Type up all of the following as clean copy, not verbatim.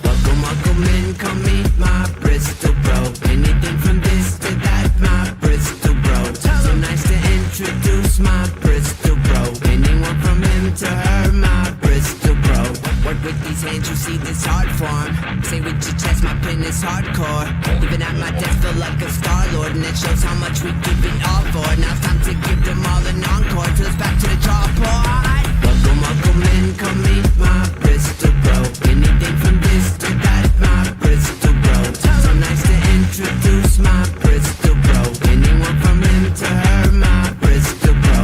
Welcome in, come meet my Bristol bro. Anything from this to that, my Bristol bro. So nice to introduce my Bristol bro. Anyone from him to her, my Bristol bro. Work with these hands, you see this hard form. Say with your chest, my pen is hardcore. Even at my desk, feel like a star-lord. And it shows how much we give it all for. Now it's time to give them all an encore. Till it's back to the drawboard. Welcome in, come meet my Bristol bro. Anything from this to that, my Bristol bro. So nice to introduce my Bristol bro. Anyone from him to her, my Bristol bro.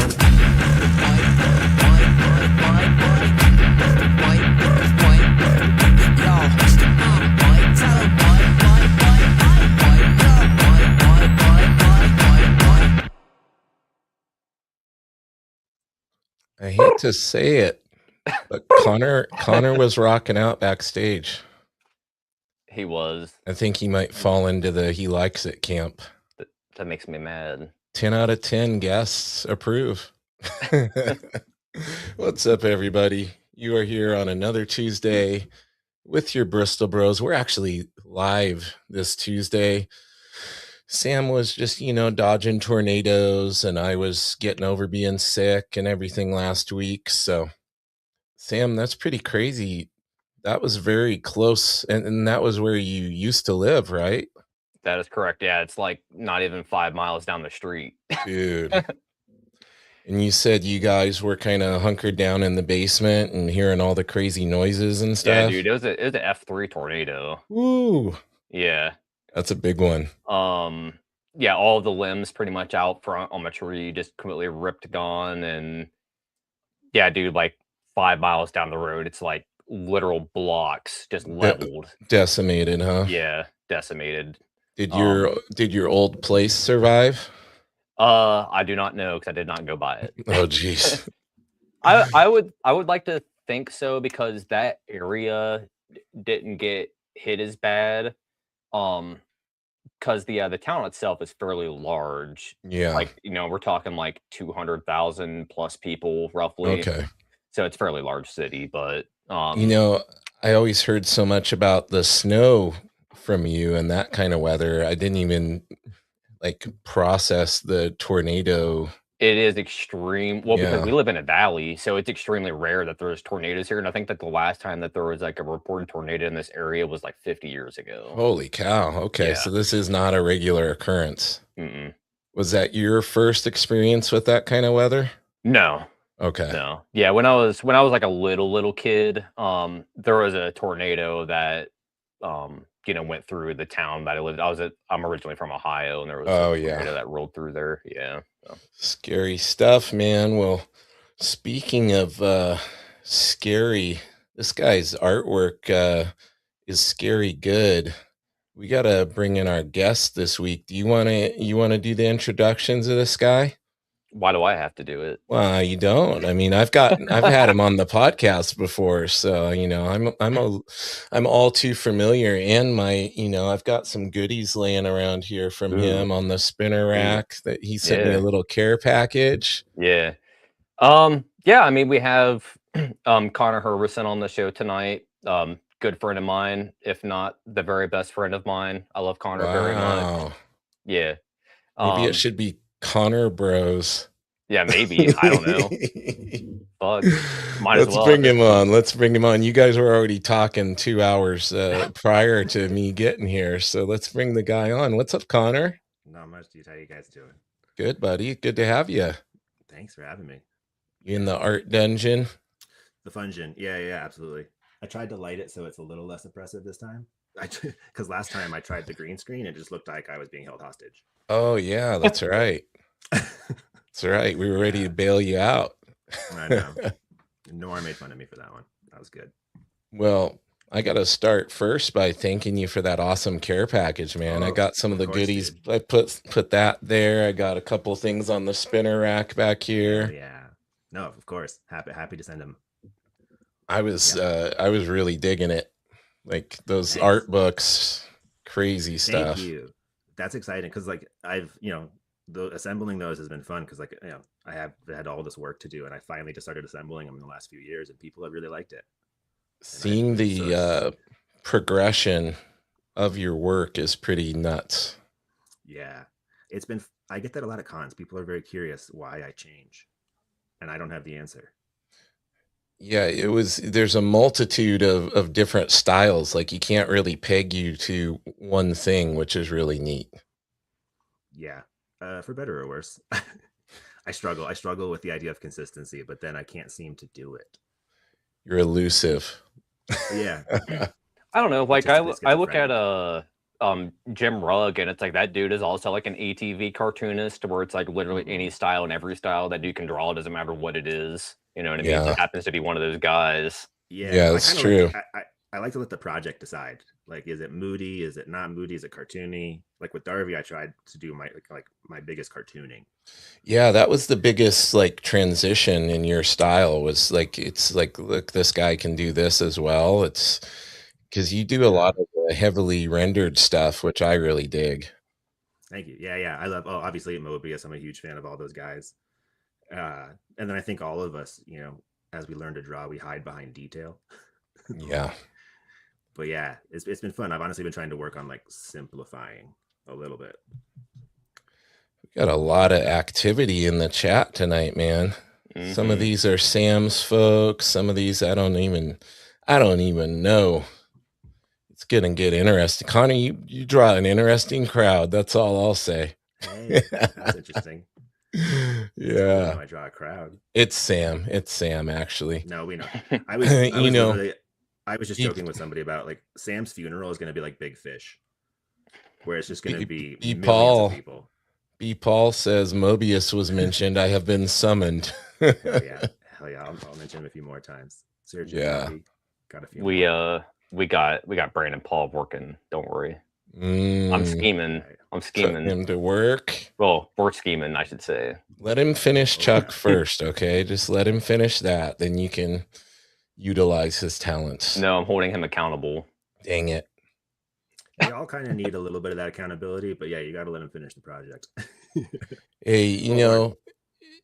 I hate to say it, but Connor was rocking out backstage. He was. I think he might fall into the he likes it camp. That makes me mad. 10 out of 10 guests approve. What's up, everybody? You are here on another Tuesday with your Bristol Bros. We're actually live this Tuesday. Sam was just, dodging tornadoes, and I was getting over being sick and everything last week. So, Sam, that's pretty crazy. That was very close, and that was where you used to live, right? That is correct. Yeah, it's like not even 5 miles down the street. Dude. And you said you guys were kind of hunkered down in the basement and hearing all the crazy noises and stuff? Yeah, dude, it was an F3 tornado. Woo! Yeah. That's a big one. Yeah, all the limbs pretty much out front on the tree just completely ripped, gone. And yeah, dude, like 5 miles down the road, it's like literal blocks just leveled. Decimated, huh? Yeah, decimated. Did your old place survive? I do not know because I did not go by it. Oh, jeez. I would like to think so, because that area didn't get hit as bad. Because the town itself is fairly large. Yeah. Like, we're talking like 200,000 plus people roughly. Okay. So it's a fairly large city, but I always heard so much about the snow from you and that kind of weather. I didn't even process the tornado. It is extreme. Well, Yeah. because we live in a valley, so it's extremely rare that there's tornadoes here. And I think that the last time that there was like a reported tornado in this area was like 50 years ago. Holy cow. Okay. Yeah. So this is not a regular occurrence. Mm-mm. Was that your first experience with that kind of weather? No. Okay. No. Yeah, when I was like a little kid, there was a tornado that went through the town that I lived. I'm originally from Ohio, and there was a tornado that rolled through there. Yeah. So. Scary stuff, man. Well, speaking of scary, this guy's artwork is scary good. We gotta bring in our guest this week. Do you wanna do the introductions of this guy? Why do I have to do it? Well, you don't. I mean, I've had him on the podcast before, so I'm all too familiar. And I've got some goodies laying around here from him on the spinner rack that he sent me a little care package. Yeah. Yeah. I mean, we have Connor Herbison on the show tonight. Good friend of mine, if not the very best friend of mine. I love Connor very much. Yeah. Maybe it should be Connor Bros. Yeah, maybe. I don't know. Fuck. Let's bring him on. Let's bring him on. You guys were already talking 2 hours prior to me getting here, so let's bring the guy on. What's up, Connor? Not much, dude. How you guys doing? Good, buddy. Good to have you. Thanks for having me. You in the art dungeon? The Fungeon. Yeah, absolutely. I tried to light it so it's a little less oppressive this time. Because last time I tried the green screen, it just looked like I was being held hostage. Oh, yeah, that's right. That's right. We were ready to bail you out. I know. Nora made fun of me for that one. That was good. Well, I got to start first by thanking you for that awesome care package, man. I got some of the goodies. Dude. I put that there. I got a couple things on the spinner rack back here. Yeah. No, of course. Happy to send them. I was really digging it. Like those art books, crazy stuff. Thank you. That's exciting because I've assembling those has been fun because I have had all this work to do, and I finally just started assembling them in the last few years, and people have really liked it. Seeing the progression of your work is pretty nuts. Yeah, I get that a lot of cons. People are very curious why I change, and I don't have the answer. Yeah, there's a multitude of different styles. Like you can't really peg you to one thing, which is really neat. Yeah, for better or worse. I struggle with the idea of consistency, but then I can't seem to do it. You're elusive. Yeah. I don't know. Like I look at Jim Rugg, and it's like that dude is also like an ATV cartoonist, where it's like literally any style and every style that dude can draw. It doesn't matter what it is. You know what I mean? It just happens to be one of those guys. Yeah, that's true. I like to let the project decide. Like, is it moody? Is it not moody? Is it cartoony? Like with Darby, I tried to do my biggest cartooning. Yeah, that was the biggest like transition in your style. Was like, it's like, look, this guy can do this as well. It's because you do a lot of the heavily rendered stuff, which I really dig. Thank you. Yeah. I love. Obviously Mobius. I'm a huge fan of all those guys. And then I think all of us, as we learn to draw, we hide behind detail. Yeah. But yeah, it's been fun. I've honestly been trying to work on like simplifying a little bit. We got a lot of activity in the chat tonight, man. Mm-hmm. Some of these are Sam's folks. Some of these I don't even know. It's gonna get interesting. Connor, you draw an interesting crowd. That's all I'll say. Hey, that's interesting. Yeah, I draw a crowd. It's Sam. It's Sam, actually. No, we know. I was just joking with somebody about like Sam's funeral is going to be like Big Fish, where it's just going to be millions of people. B. Paul says Mobius was mentioned. I have been summoned. Hell yeah! I'll mention him a few more times. Sergio, yeah, got a few. We got Brandon Paul working. Don't worry. I'm scheming. Putting him to work. Well, we're scheming, I should say. Let him finish Chuck first, okay? Just let him finish that. Then you can utilize his talents. No, I'm holding him accountable. Dang it. We all kind of need a little bit of that accountability, but yeah, you got to let him finish the project. Hey,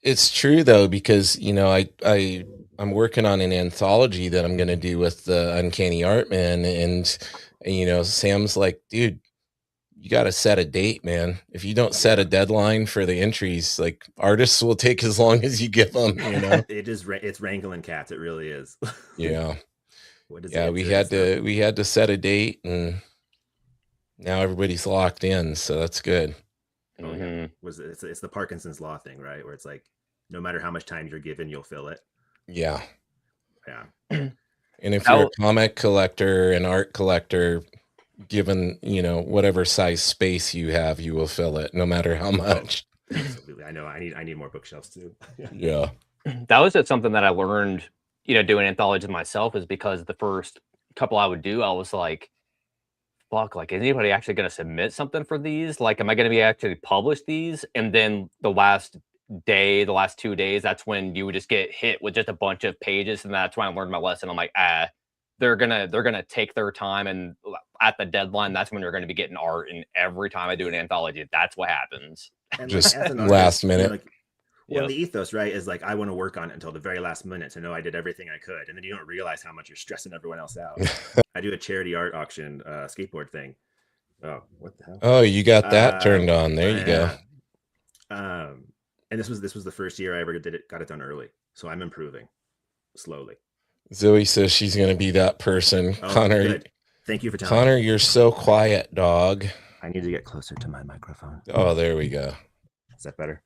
it's true though, because I'm working on an anthology that I'm going to do with the Uncanny Artman, and Sam's like, dude, you got to set a date, man. If you don't set a deadline for the entries, like artists will take as long as you give them, It's wrangling cats. It really is. Yeah. We had to set a date, and now everybody's locked in. So that's good. Oh yeah. It's the Parkinson's law thing, right? Where it's like, no matter how much time you're given, you'll fill it. Yeah. Yeah. And if you're a comic collector, an art collector, given whatever size space you have, you will fill it no matter how much. Absolutely. I know I need more bookshelves too. Yeah, that was something that I learned doing anthologies myself, is because the first couple I would do, I was like, fuck, like, is anybody actually going to submit something for these? Like, am I going to be actually publish these? And then the last 2 days, that's when you would just get hit with just a bunch of pages, and that's when I learned my lesson. I'm like, they're gonna take their time, and at the deadline, that's when they're going to be getting art. And every time I do an anthology, that's what happens. And just last minute. The ethos, right, is like, I want to work on it until the very last minute to know I did everything I could, and then you don't realize how much you're stressing everyone else out. I do a charity art auction skateboard thing. Oh, what the hell? Oh, you got that turned on. There you go. And this was the first year I ever got it done early, so I'm improving slowly. Zoe says she's going to be that person. Connor, good. Thank you for telling Connor, me. you're so quiet, dog. I need to get closer to my microphone. Oh, there we go. Is that better?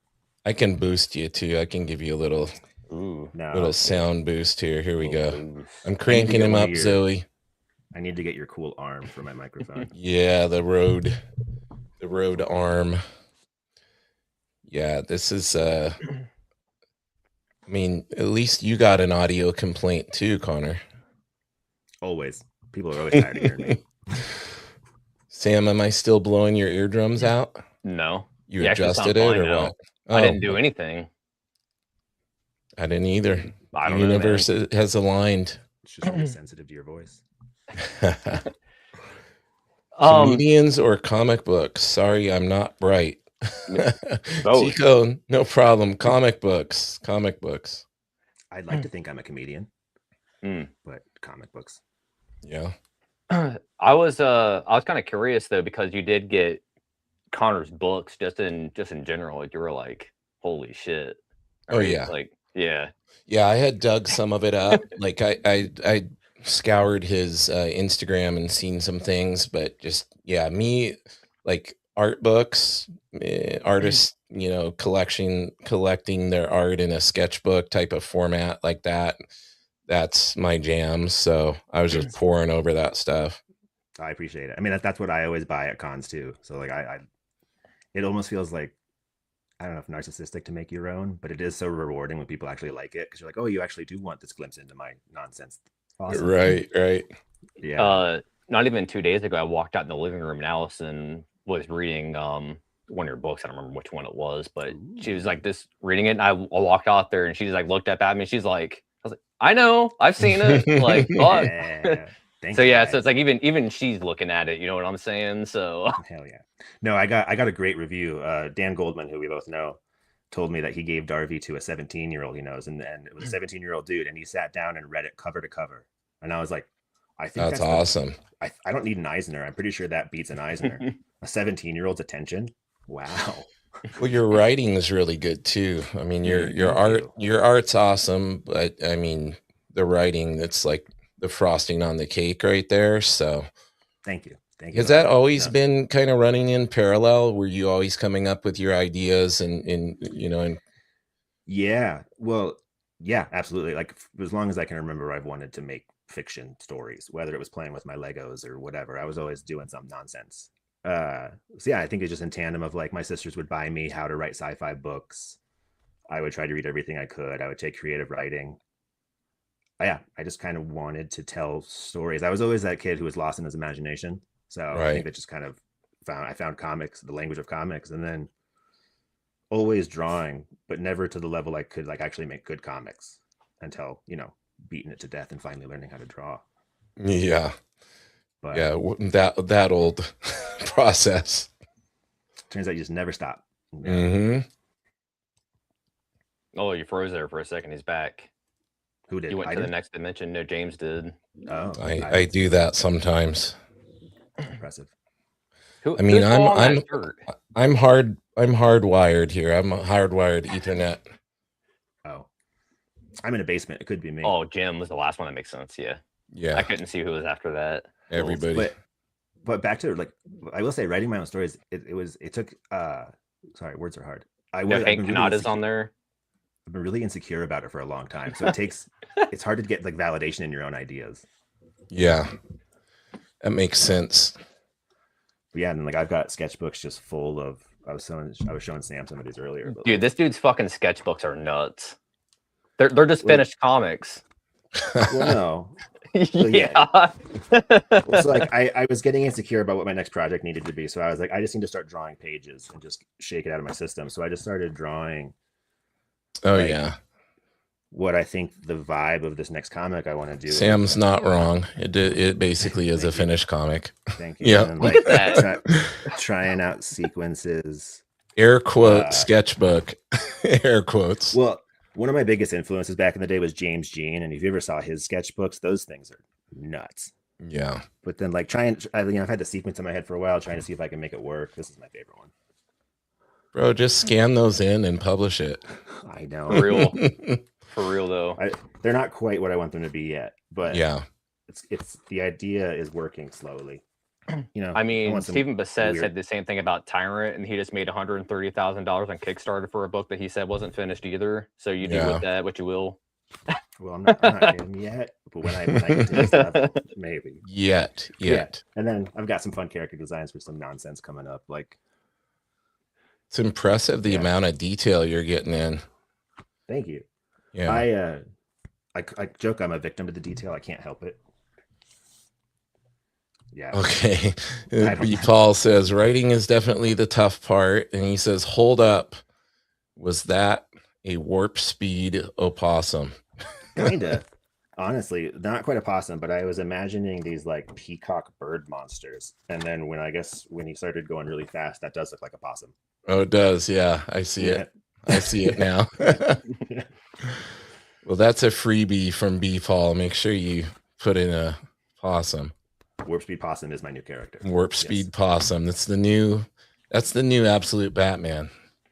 I can boost you too. I can give you a little sound boost here. Here we go. I'm cranking him up, Zoe. I need to get your cool arm for my microphone. Yeah, the Rode arm. Yeah, this is I mean, at least you got an audio complaint too, Connor. Always. People are always tired of hearing me. Sam, am I still blowing your eardrums out? No. You adjusted it or what? I didn't do anything. I didn't either. I don't know. The universe has aligned. It's just really sensitive to your voice. Comedians or comic books? Sorry, I'm not bright. Chico, no problem. Comic books. I'd like to think I'm a comedian. but comic books. Yeah. I was kind of curious though, because you did get Connor's books just in general. Like you were like, holy shit. Oh yeah. Like, yeah. Yeah, I had dug some of it up. Like I scoured his Instagram and seen some things, but just me, like art books, artists, collecting their art in a sketchbook type of format like that. That's my jam. So I was just pouring over that stuff. I appreciate it. I mean, that's what I always buy at cons too. So like it almost feels like, I don't know if narcissistic to make your own, but it is so rewarding when people actually like it, because you're like, oh, you actually do want this glimpse into my nonsense. Awesome. Right. Yeah. Not even 2 days ago, I walked out in the living room and Allison was reading one of your books. I don't remember which one it was, but she was like this reading it. And I walked out there and she's like looked up at me. She's like, I was like, I know, I've seen it. Like, yeah. So yeah, so it's like even she's looking at it, you know what I'm saying? So hell yeah. No, I got a great review. Dan Goldman, who we both know, told me that he gave Darby to a 17-year-old he knows, and it was a 17-year-old dude, and he sat down and read it cover to cover. And I was like, I think that's awesome. I don't need an Eisner. I'm pretty sure that beats an Eisner. A 17-year-old's attention. Wow. Well, your writing is really good too. I mean, your art's awesome, but I mean, the writing, that's like the frosting on the cake right there. So thank you. Has that always been kind of running in parallel? Were you always coming up with your ideas and yeah, well, yeah, absolutely. Like as long as I can remember, I've wanted to make fiction stories, whether it was playing with my Legos or whatever. I was always doing some nonsense. So yeah, I think it's just in tandem of like my sisters would buy me how to write sci-fi books. I would try to read everything I could. I would take creative writing. Yeah, I just kind of wanted to tell stories. I was always that kid who was lost in his imagination. So I think that just kind of I found comics, the language of comics, and then always drawing, but never to the level I could like actually make good comics until, beating it to death and finally learning how to draw. Yeah. But yeah, that old process. Turns out you just never stop. Mm-hmm. Oh, you froze there for a second. He's back. Who did? You went to the next dimension. No, James did. Oh, I do that sometimes. Impressive. I mean, I'm hardwired here. I'm a hardwired Ethernet. Oh, I'm in a basement. It could be me. Oh, Jim was the last one. That makes sense. Yeah. Yeah. I couldn't see who was after that. Everybody. But back to like, I will say, writing my own stories. It took. Sorry, words are hard. Hank Kanada's on there. I've been really insecure about it for a long time. So it's hard to get like validation in your own ideas. Yeah. That makes sense. But yeah, and like I've got sketchbooks just full of. I was showing Sam some of these earlier. But dude, this dude's fucking sketchbooks are nuts. They're just finished comics. Well, no. Yeah. So like I was getting insecure about what my next project needed to be. So I was like, I just need to start drawing pages and just shake it out of my system. So I just started drawing. Oh yeah. What I think the vibe of this next comic I want to do. Sam's not wrong. It basically is a finished comic. Thank you. Yeah. Look at that. Trying out sequences. Air quote sketchbook. Air quotes. Well, one of my biggest influences back in the day was James Jean, and if you ever saw his sketchbooks, those things are nuts. Yeah. But then like I've had the sequence in my head for a while, trying to see if I can make it work. This is my favorite one. Bro, just scan those in and publish it. I know. For real though. They're not quite what I want them to be yet, but yeah, it's the idea is working slowly. I mean, Stephen Bissett said the same thing about Tyrant, and he just made $130,000 on Kickstarter for a book that he said wasn't finished either. So you do with that what you will. Well, I'm not him yet, but when I get to this level, maybe. Yet. Yeah. And then I've got some fun character designs for some nonsense coming up. Like, it's impressive the amount of detail you're getting in. Thank you. Yeah. I joke I'm a victim to the detail. I can't help it. Yeah. Okay. Paul says writing is definitely the tough part, and he says, "Hold up, was that a warp speed opossum?" Kinda. Honestly, not quite a possum, but I was imagining these like peacock bird monsters, and then when he started going really fast, that does look like a possum. Oh, it does. Yeah, I see it. I see it now. Well, that's a freebie from Beefall. Make sure you put in a possum. Warp Speed Possum is my new character. Warp Speed Possum. That's the new Absolute Batman.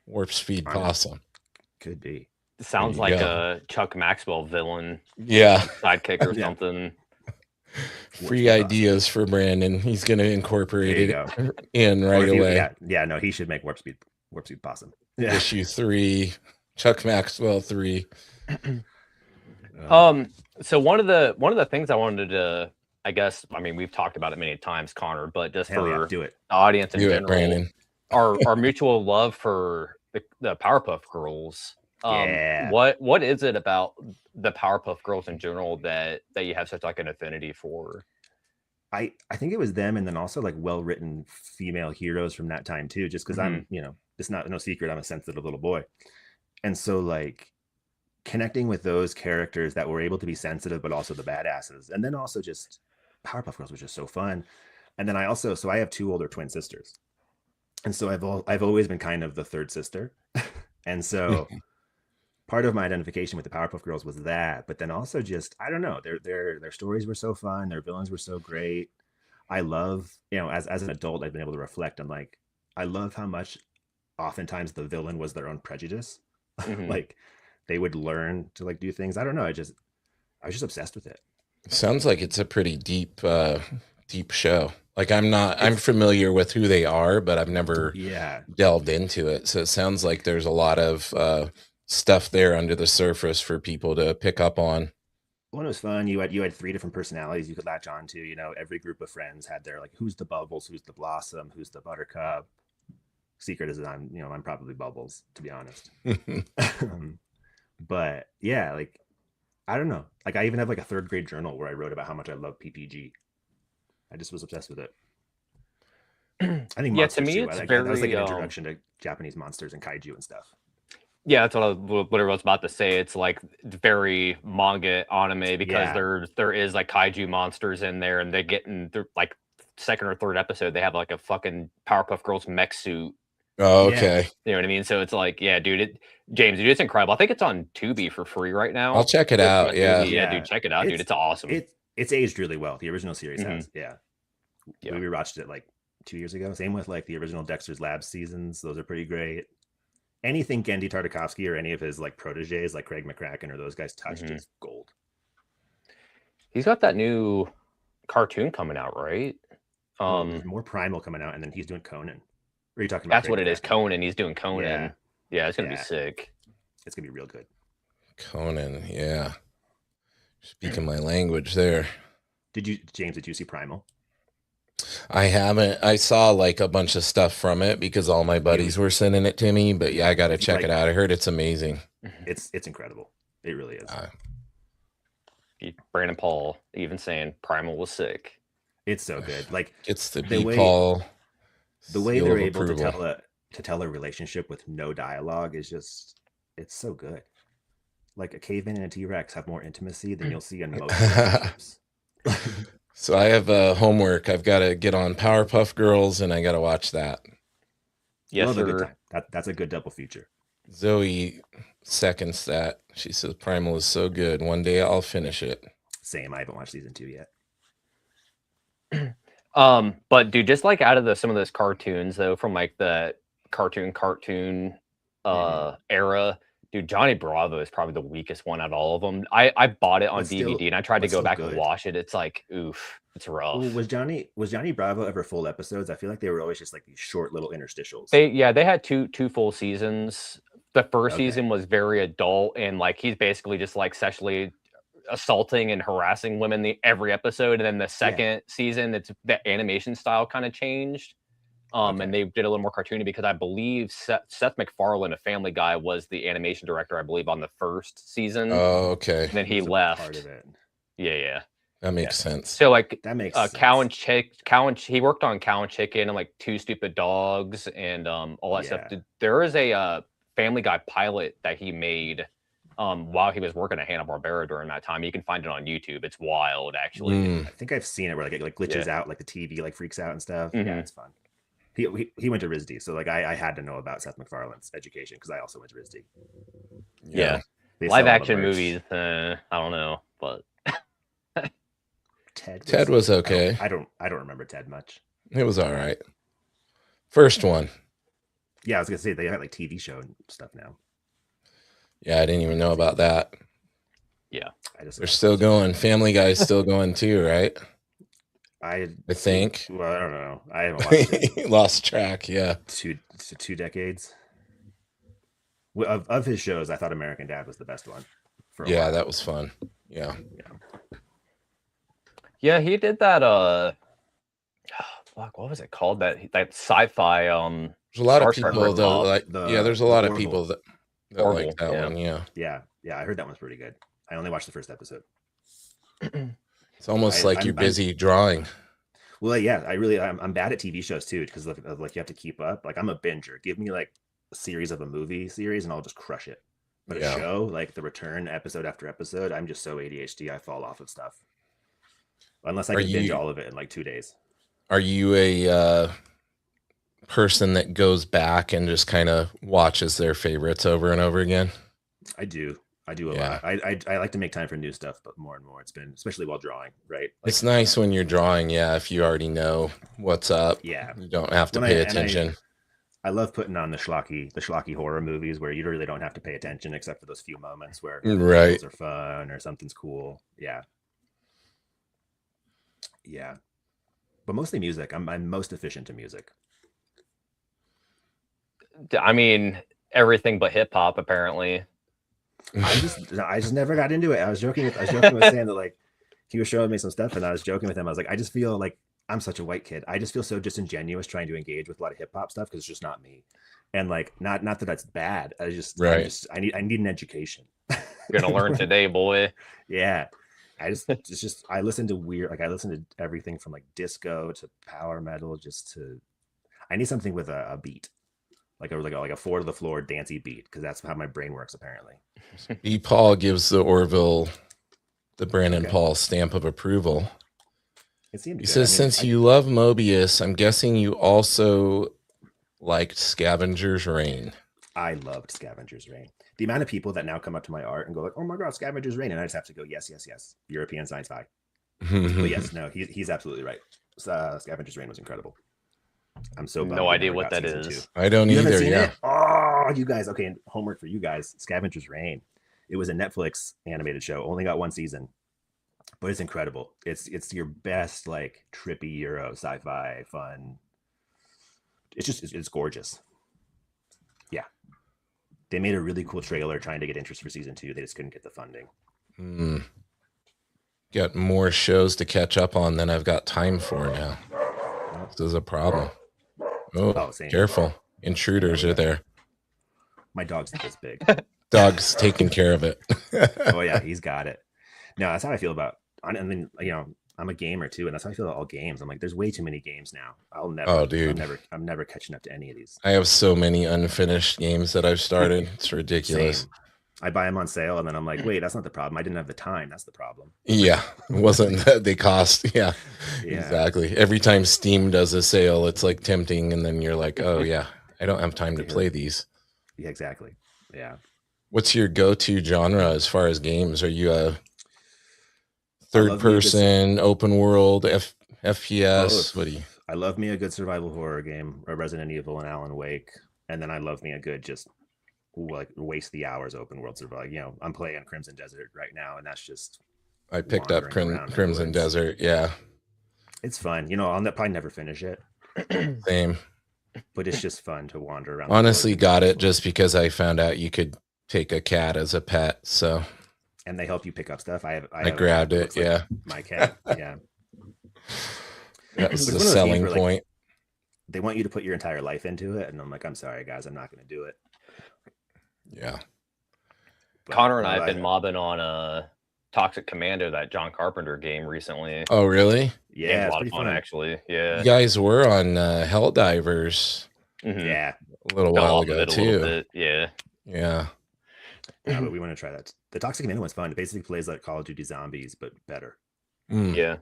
Warp Speed Possum. Could be. It sounds like a Chuck Maxwell villain. Yeah. Sidekick or something. Free ideas for Brandon. He's going to incorporate it in right away. Yeah, no, he should make Warp Speed Possum. Yeah. Issue 3, Chuck Maxwell 3. So one of the things I wanted to, I guess, I mean, we've talked about it many times, Connor, but just for do it. The audience in Do general, it, Brandon. our mutual love for the Powerpuff Girls. What is it about the Powerpuff Girls in general that you have such like an affinity for? I think it was them, and then also like well-written female heroes from that time too, just because I'm, it's not no secret, I'm a sensitive little boy. And so like connecting with those characters that were able to be sensitive, but also the badasses. And then also just Powerpuff Girls was just so fun. And then I have 2 older twin sisters. And so I've always been kind of the third sister. And so part of my identification with the Powerpuff Girls was that, but then also just, I don't know, their stories were so fun. Their villains were so great. I love, as an adult, I've been able to reflect on like, I love how much oftentimes the villain was their own prejudice. Like they would learn to like do things. I don't know. I was just obsessed with it. Sounds like it's a pretty deep show. Like I'm familiar with who they are, but I've never delved into it. So it sounds like there's a lot of stuff there under the surface for people to pick up on. Well, it was fun. You had 3 different personalities you could latch on to. Every group of friends had their like, who's the Bubbles, who's the Blossom, who's the Buttercup. Secret is I'm probably Bubbles, to be honest. But yeah, like I don't know. Like I even have like a 3rd grade journal where I wrote about how much I love PPG. I just was obsessed with it. I think to me it's very. That was like an introduction to Japanese monsters and kaiju and stuff. Yeah, that's what I was about to say. It's like very manga anime because there is like kaiju monsters in there, and they get in like 2nd or 3rd episode. They have like a fucking Powerpuff Girls mech suit. Oh, okay. You know what I mean? So it's like, yeah, dude, James, dude, it's incredible. I think it's on Tubi for free right now. I'll check it out. Yeah, dude, check it out, dude. It's awesome. It's aged really well. The original series has. Yeah. We rewatched it like 2 years ago. Same with like the original Dexter's Lab seasons. Those are pretty great. Anything Gendy Tartakovsky or any of his like proteges like Craig McCracken or those guys touched is gold. He's got that new cartoon coming out, right? There's more Primal coming out, and then he's doing Conan. What are you talking about? That's what it is. Conan. He's doing Conan. Yeah, it's gonna be sick. It's gonna be real good. Conan, yeah. Speaking my language there. Did you see Primal? I haven't. I saw like a bunch of stuff from it because all my buddies were sending it to me, but yeah, I got to check it out. I heard it's amazing. It's incredible. It really is. Brandon Paul even saying Primal was sick. It's so good. Like it's the Paul. The way they're able to tell a relationship with no dialogue is just, it's so good. Like a caveman and a T-Rex have more intimacy than you'll see in most relationships. So I have homework. I've got to get on Powerpuff Girls, and I got to watch that. Yes, sir. A good time. That's a good double feature. Zoe seconds that. She says Primal is so good. One day I'll finish it. Same. I haven't watched season 2 yet. But dude, just like out of some of those cartoons though, from like the cartoon era, dude, Johnny Bravo is probably the weakest one out of all of them. I bought it on DVD and I tried to go back and watch it. It's like, oof, it's rough. Well, was Johnny Bravo ever full episodes? I feel like they were always just like these short little interstitials. They had two full seasons. The first season was very adult, and like he's basically just like sexually assaulting and harassing women every episode. And then the second season, it's the animation style kind of changed. And they did a little more cartoony because I believe Seth MacFarlane, a Family Guy, was the animation director, I believe, on the first season. Oh, okay. And then he left. Part of it. Yeah. That makes sense. So like that makes sense. He worked on Cow and Chicken and like Two Stupid Dogs and all that stuff. There is a Family Guy pilot that he made while he was working at Hanna-Barbera during that time. You can find it on YouTube. It's wild, actually. I think I've seen it where like it like glitches out, like the TV like freaks out and stuff. Yeah, it's fun. He went to RISD, so like I had to know about Seth MacFarlane's education because I also went to RISD. Yeah. Live action movies, I don't know, but Ted was okay. I don't remember Ted much. It was all right. First one. Yeah, I was gonna say they got like TV show and stuff now. Yeah, I didn't even know about that. Yeah, they're still going. Family Guy's still going too, right? I think. Well, I don't know. I haven't watched it. Lost track. Yeah, 2 decades. Of his shows, I thought American Dad was the best one. Yeah, that was fun. Yeah. Yeah, he did that. Fuck, what was it called? That sci-fi. There's a lot of people that like. There's a lot of people that like that one. Yeah. I heard that one's pretty good. I only watched the first episode. It's almost like you're busy drawing. Well, yeah, I'm bad at TV shows too, because like you have to keep up. Like I'm a binger. Give me like a series of a movie series, and I'll just crush it. But a show like The Return, episode after episode, I'm just so ADHD, I fall off of stuff. Unless I can binge all of it in like 2 days. Are you a person that goes back and just kind of watches their favorites over and over again? I do a lot. I like to make time for new stuff, but more and more it's been, especially while drawing, right? Like, it's nice when you're drawing, if you already know what's up. Yeah. You don't have to pay attention. I love putting on the schlocky horror movies where you really don't have to pay attention except for those few moments where things are fun or something's cool. Yeah. But mostly music. I'm most efficient to music. I mean, everything but hip hop, apparently. I just never got into it. I was joking with Sam that like he was showing me some stuff, and I was joking with him. I was like, I just feel like I'm such a white kid. I just feel so disingenuous trying to engage with a lot of hip hop stuff because it's just not me. And like, not that that's bad. I need an education. You're gonna learn today, boy. Yeah. I listen to I listen to everything from like disco to power metal. I need something with a beat, like a 4 to the floor dancey beat, because that's how my brain works apparently. B. Paul gives the Orville the Brandon Paul stamp of approval. He says, since you love Mobius, I'm guessing you also liked Scavenger's Reign. I loved Scavenger's Reign. The amount of people that now come up to my art and go like, oh my God, Scavenger's Reign. And I just have to go, yes. European science fi. But yes, no, he's absolutely right. Scavenger's Reign was incredible. I'm so bummed. No idea what that is. 2. I don't either. Yeah. Oh, you guys. Okay. Homework for you guys. Scavenger's Reign. It was a Netflix animated show. Only got 1 season, but it's incredible. It's your best, like trippy Euro sci-fi fun. It's gorgeous. Yeah. They made a really cool trailer trying to get interest for season 2. They just couldn't get the funding. Got more shows to catch up on than I've got time for now. This is a problem. Oh, careful. Intruders are there. My dog's this big. Dog's taking care of it. Oh, yeah, he's got it. No, that's how I feel about, I mean, I'm a gamer too, and that's how I feel about all games. I'm like, there's way too many games now. I'm never catching up to any of these. I have so many unfinished games that I've started. It's ridiculous. Same. I buy them on sale, and then I'm like, wait, that's not the problem. I didn't have the time. That's the problem. Yeah, it wasn't that they cost. Yeah, exactly. Every time Steam does a sale, it's like tempting, and then you're like, oh yeah, I don't have time to play these. Yeah, exactly. Yeah. What's your go-to genre as far as games? Are you a third-person, open world, FPS? What do you? I love me a good survival horror game, or Resident Evil and Alan Wake, and then I love me a good just like waste the hours open world survival. I'm playing Crimson Desert right now, and that's just. I picked up Crimson Desert. Yeah, it's fun. I'll probably never finish it. Same. But it's just fun to wander around. Honestly, got it just because I found out you could take a cat as a pet. So. And they help you pick up stuff. I grabbed it. Yeah. My cat. Yeah. That's the selling point. Like, they want you to put your entire life into it. And I'm like, I'm sorry, guys. I'm not going to do it. Yeah. But Connor and I have been mobbing on Toxic Commando, that John Carpenter game recently. Oh, really? Yeah. It's a lot of fun, actually. Yeah. You guys were on Helldivers. Mm-hmm. Yeah. A little while ago, too. Yeah. Yeah. Yeah, but we want to try that. The Toxic Commando one's fun. It basically plays like Call of Duty Zombies, but better. Yeah.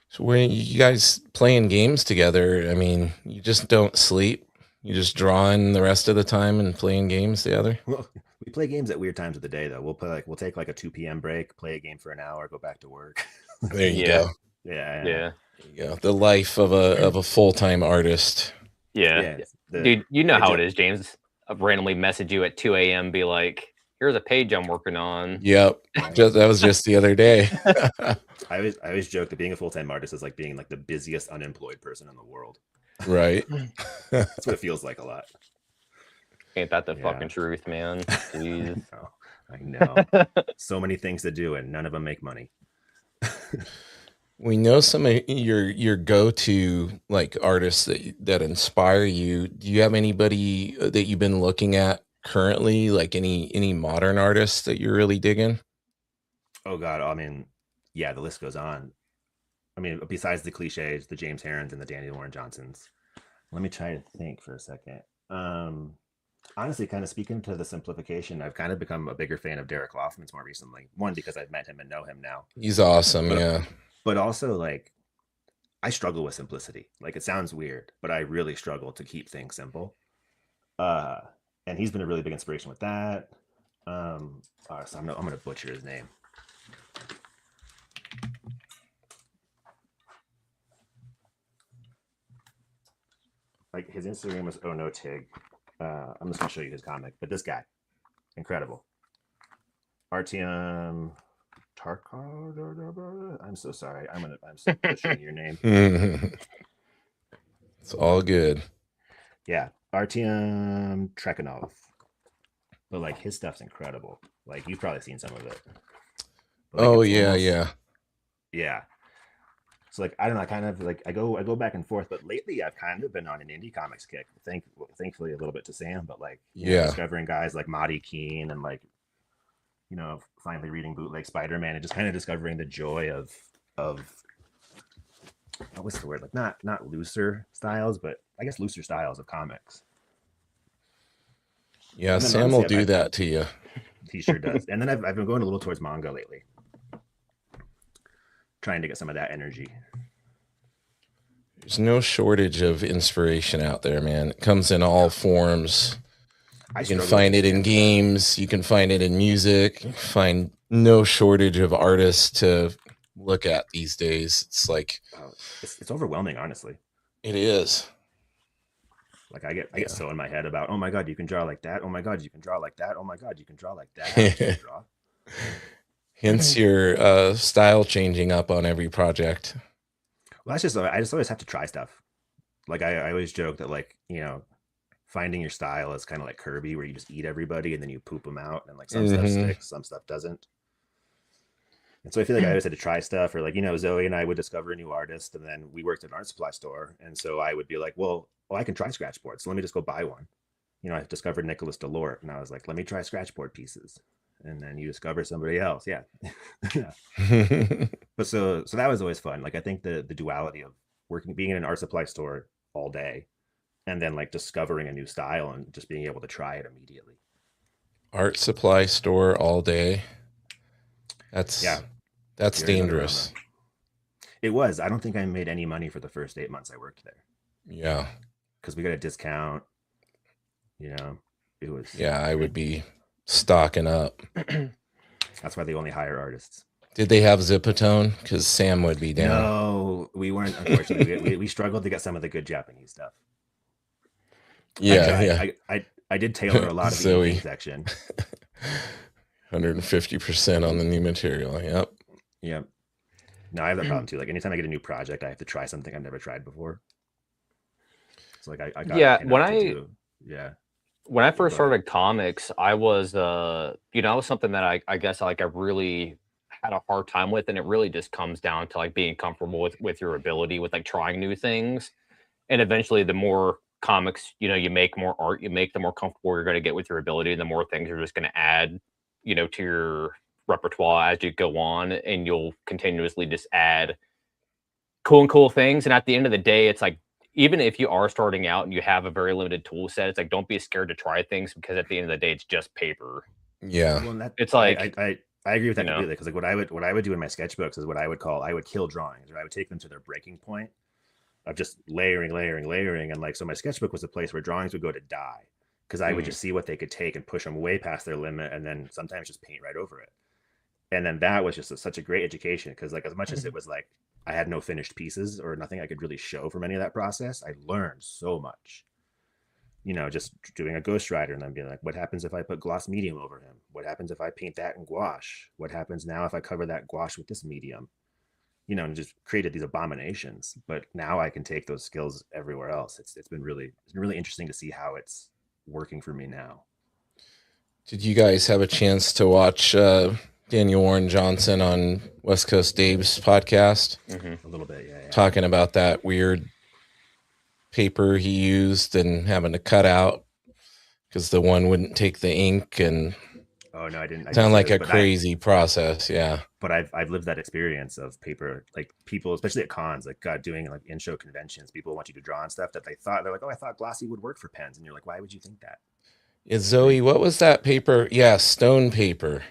So when you guys playing games together, I mean, you just don't sleep. You just drawing the rest of the time and playing games together? Well, we play games at weird times of the day though. We'll take like a 2 p.m. break, play a game for an hour, go back to work. There you Yeah. go. Yeah. There you go. The life of a full-time artist. Yeah. Dude, you know how it is, James. I'll randomly message you at 2 a.m. be like, here's a page I'm working on. Yep. That was just the other day. I always joke that being a full-time artist is like being like the busiest unemployed person in the world. Right. That's what it feels like a lot. Ain't that the fucking truth, man? Jeez. I know. So many things to do and none of them make money. We know some of your go-to like artists that inspire you. Do you have anybody that you've been looking at currently, like any modern artists that you're really digging? Oh God, I mean, yeah, the list goes on. I mean, besides the cliches, the James Herons and the Danny Warren Johnsons. Let me try to think for a second. Honestly, kind of speaking to the simplification, I've kind of become a bigger fan of Derek Loffman's more recently. One, because I've met him and know him now. He's awesome, yeah. But also, like, I struggle with simplicity. Like, it sounds weird, but I really struggle to keep things simple. And he's been a really big inspiration with that. So I'm gonna butcher his name. Like, his Instagram was Oh No Tig. I'm just gonna show you his comic, but this guy, incredible. Artyom Tarkov. I'm so sorry. I'm so butchering your name. It's all good. Yeah, Artyom Trekhanov. But like his stuff's incredible. Like you've probably seen some of it. Like, oh yeah. So like I don't know, kind of like I go back and forth, but lately I've kind of been on an indie comics kick. Thankfully a little bit to Sam, but like discovering guys like Marty Keene and like finally reading bootleg Spider-Man and just kind of discovering the joy of what's the word? Like not looser styles, but I guess looser styles of comics. Yeah, Sam will do that to you. He sure does. And then I've been going a little towards manga lately, trying to get some of that energy. There's no shortage of inspiration out there, man. It comes in all forms. You can find it in games. You can find it in music. Find no shortage of artists to look at these days. It's like it's overwhelming, honestly. It is. Like I get so in my head about, oh my God, you can draw like that. Oh my God, you can draw like that. Oh my God, you can draw like that. Hence your style changing up on every project. Well, I just always have to try stuff. Like I always joke that like, finding your style is kind of like Kirby, where you just eat everybody and then you poop them out, and like some stuff sticks, some stuff doesn't. And so I feel like I always had to try stuff, or like, Zoe and I would discover a new artist, and then we worked at an art supply store. And so I would be like, well, I can try scratch boards. So let me just go buy one. I discovered Nicholas Delort, and I was like, let me try scratch board pieces. And then you discover somebody else. Yeah. But so that was always fun. Like, I think the duality of being in an art supply store all day, and then like discovering a new style and just being able to try it immediately. Art supply store all day. That's dangerous. It was. I don't think I made any money for the first 8 months I worked there. Yeah. Because we got a discount. It was. Yeah, I would be stocking up. That's why they only hire artists. Did they have Zipatone? Because Sam would be down. No, we weren't. Unfortunately, we struggled to get some of the good Japanese stuff. Yeah. I did tailor a lot of the indie section. 150% on the new material. Yep. Yep. No, I have that problem too. Like anytime I get a new project, I have to try something I've never tried before. So like I got when I first started comics, I was it was something that I guess like I really had a hard time with, and it really just comes down to like being comfortable with your ability with like trying new things. And eventually the more comics you make, more art you make, the more comfortable you're going to get with your ability, and the more things you're just going to add to your repertoire as you go on, and you'll continuously just add cool things. And at the end of the day, it's like, even if you are starting out and you have a very limited tool set, it's like, don't be scared to try things, because at the end of the day, it's just paper. Yeah. Well, it's like I agree with that completely, because like what I would do in my sketchbooks is what I would kill drawings, or I would take them to their breaking point. just layering. And like, so my sketchbook was a place where drawings would go to die, because I would just see what they could take and push them way past their limit, and then sometimes just paint right over it. And then that was just such a great education, because like, as much as it was like I had no finished pieces or nothing I could really show from any of that process, I learned so much. You know, just doing a Ghost Rider and then being like, what happens if I put gloss medium over him? What happens if I paint that in gouache? What happens now if I cover that gouache with this medium? You know, and just created these abominations. But now I can take those skills everywhere else. It's been really interesting to see how it's working for me now. Did you guys have a chance to watch Daniel Warren Johnson on West Coast Dave's podcast? A little bit, yeah. Talking about that weird paper he used and having to cut out because the one wouldn't take the ink, and oh no, I didn't. Sound like a crazy process, yeah. But I've lived that experience of paper, like people, especially at cons, like doing like in-show conventions, people want you to draw on stuff that they're like, oh, I thought glossy would work for pens, and you're like, why would you think that? Yeah, Zoe, what was that paper? Yeah, stone paper.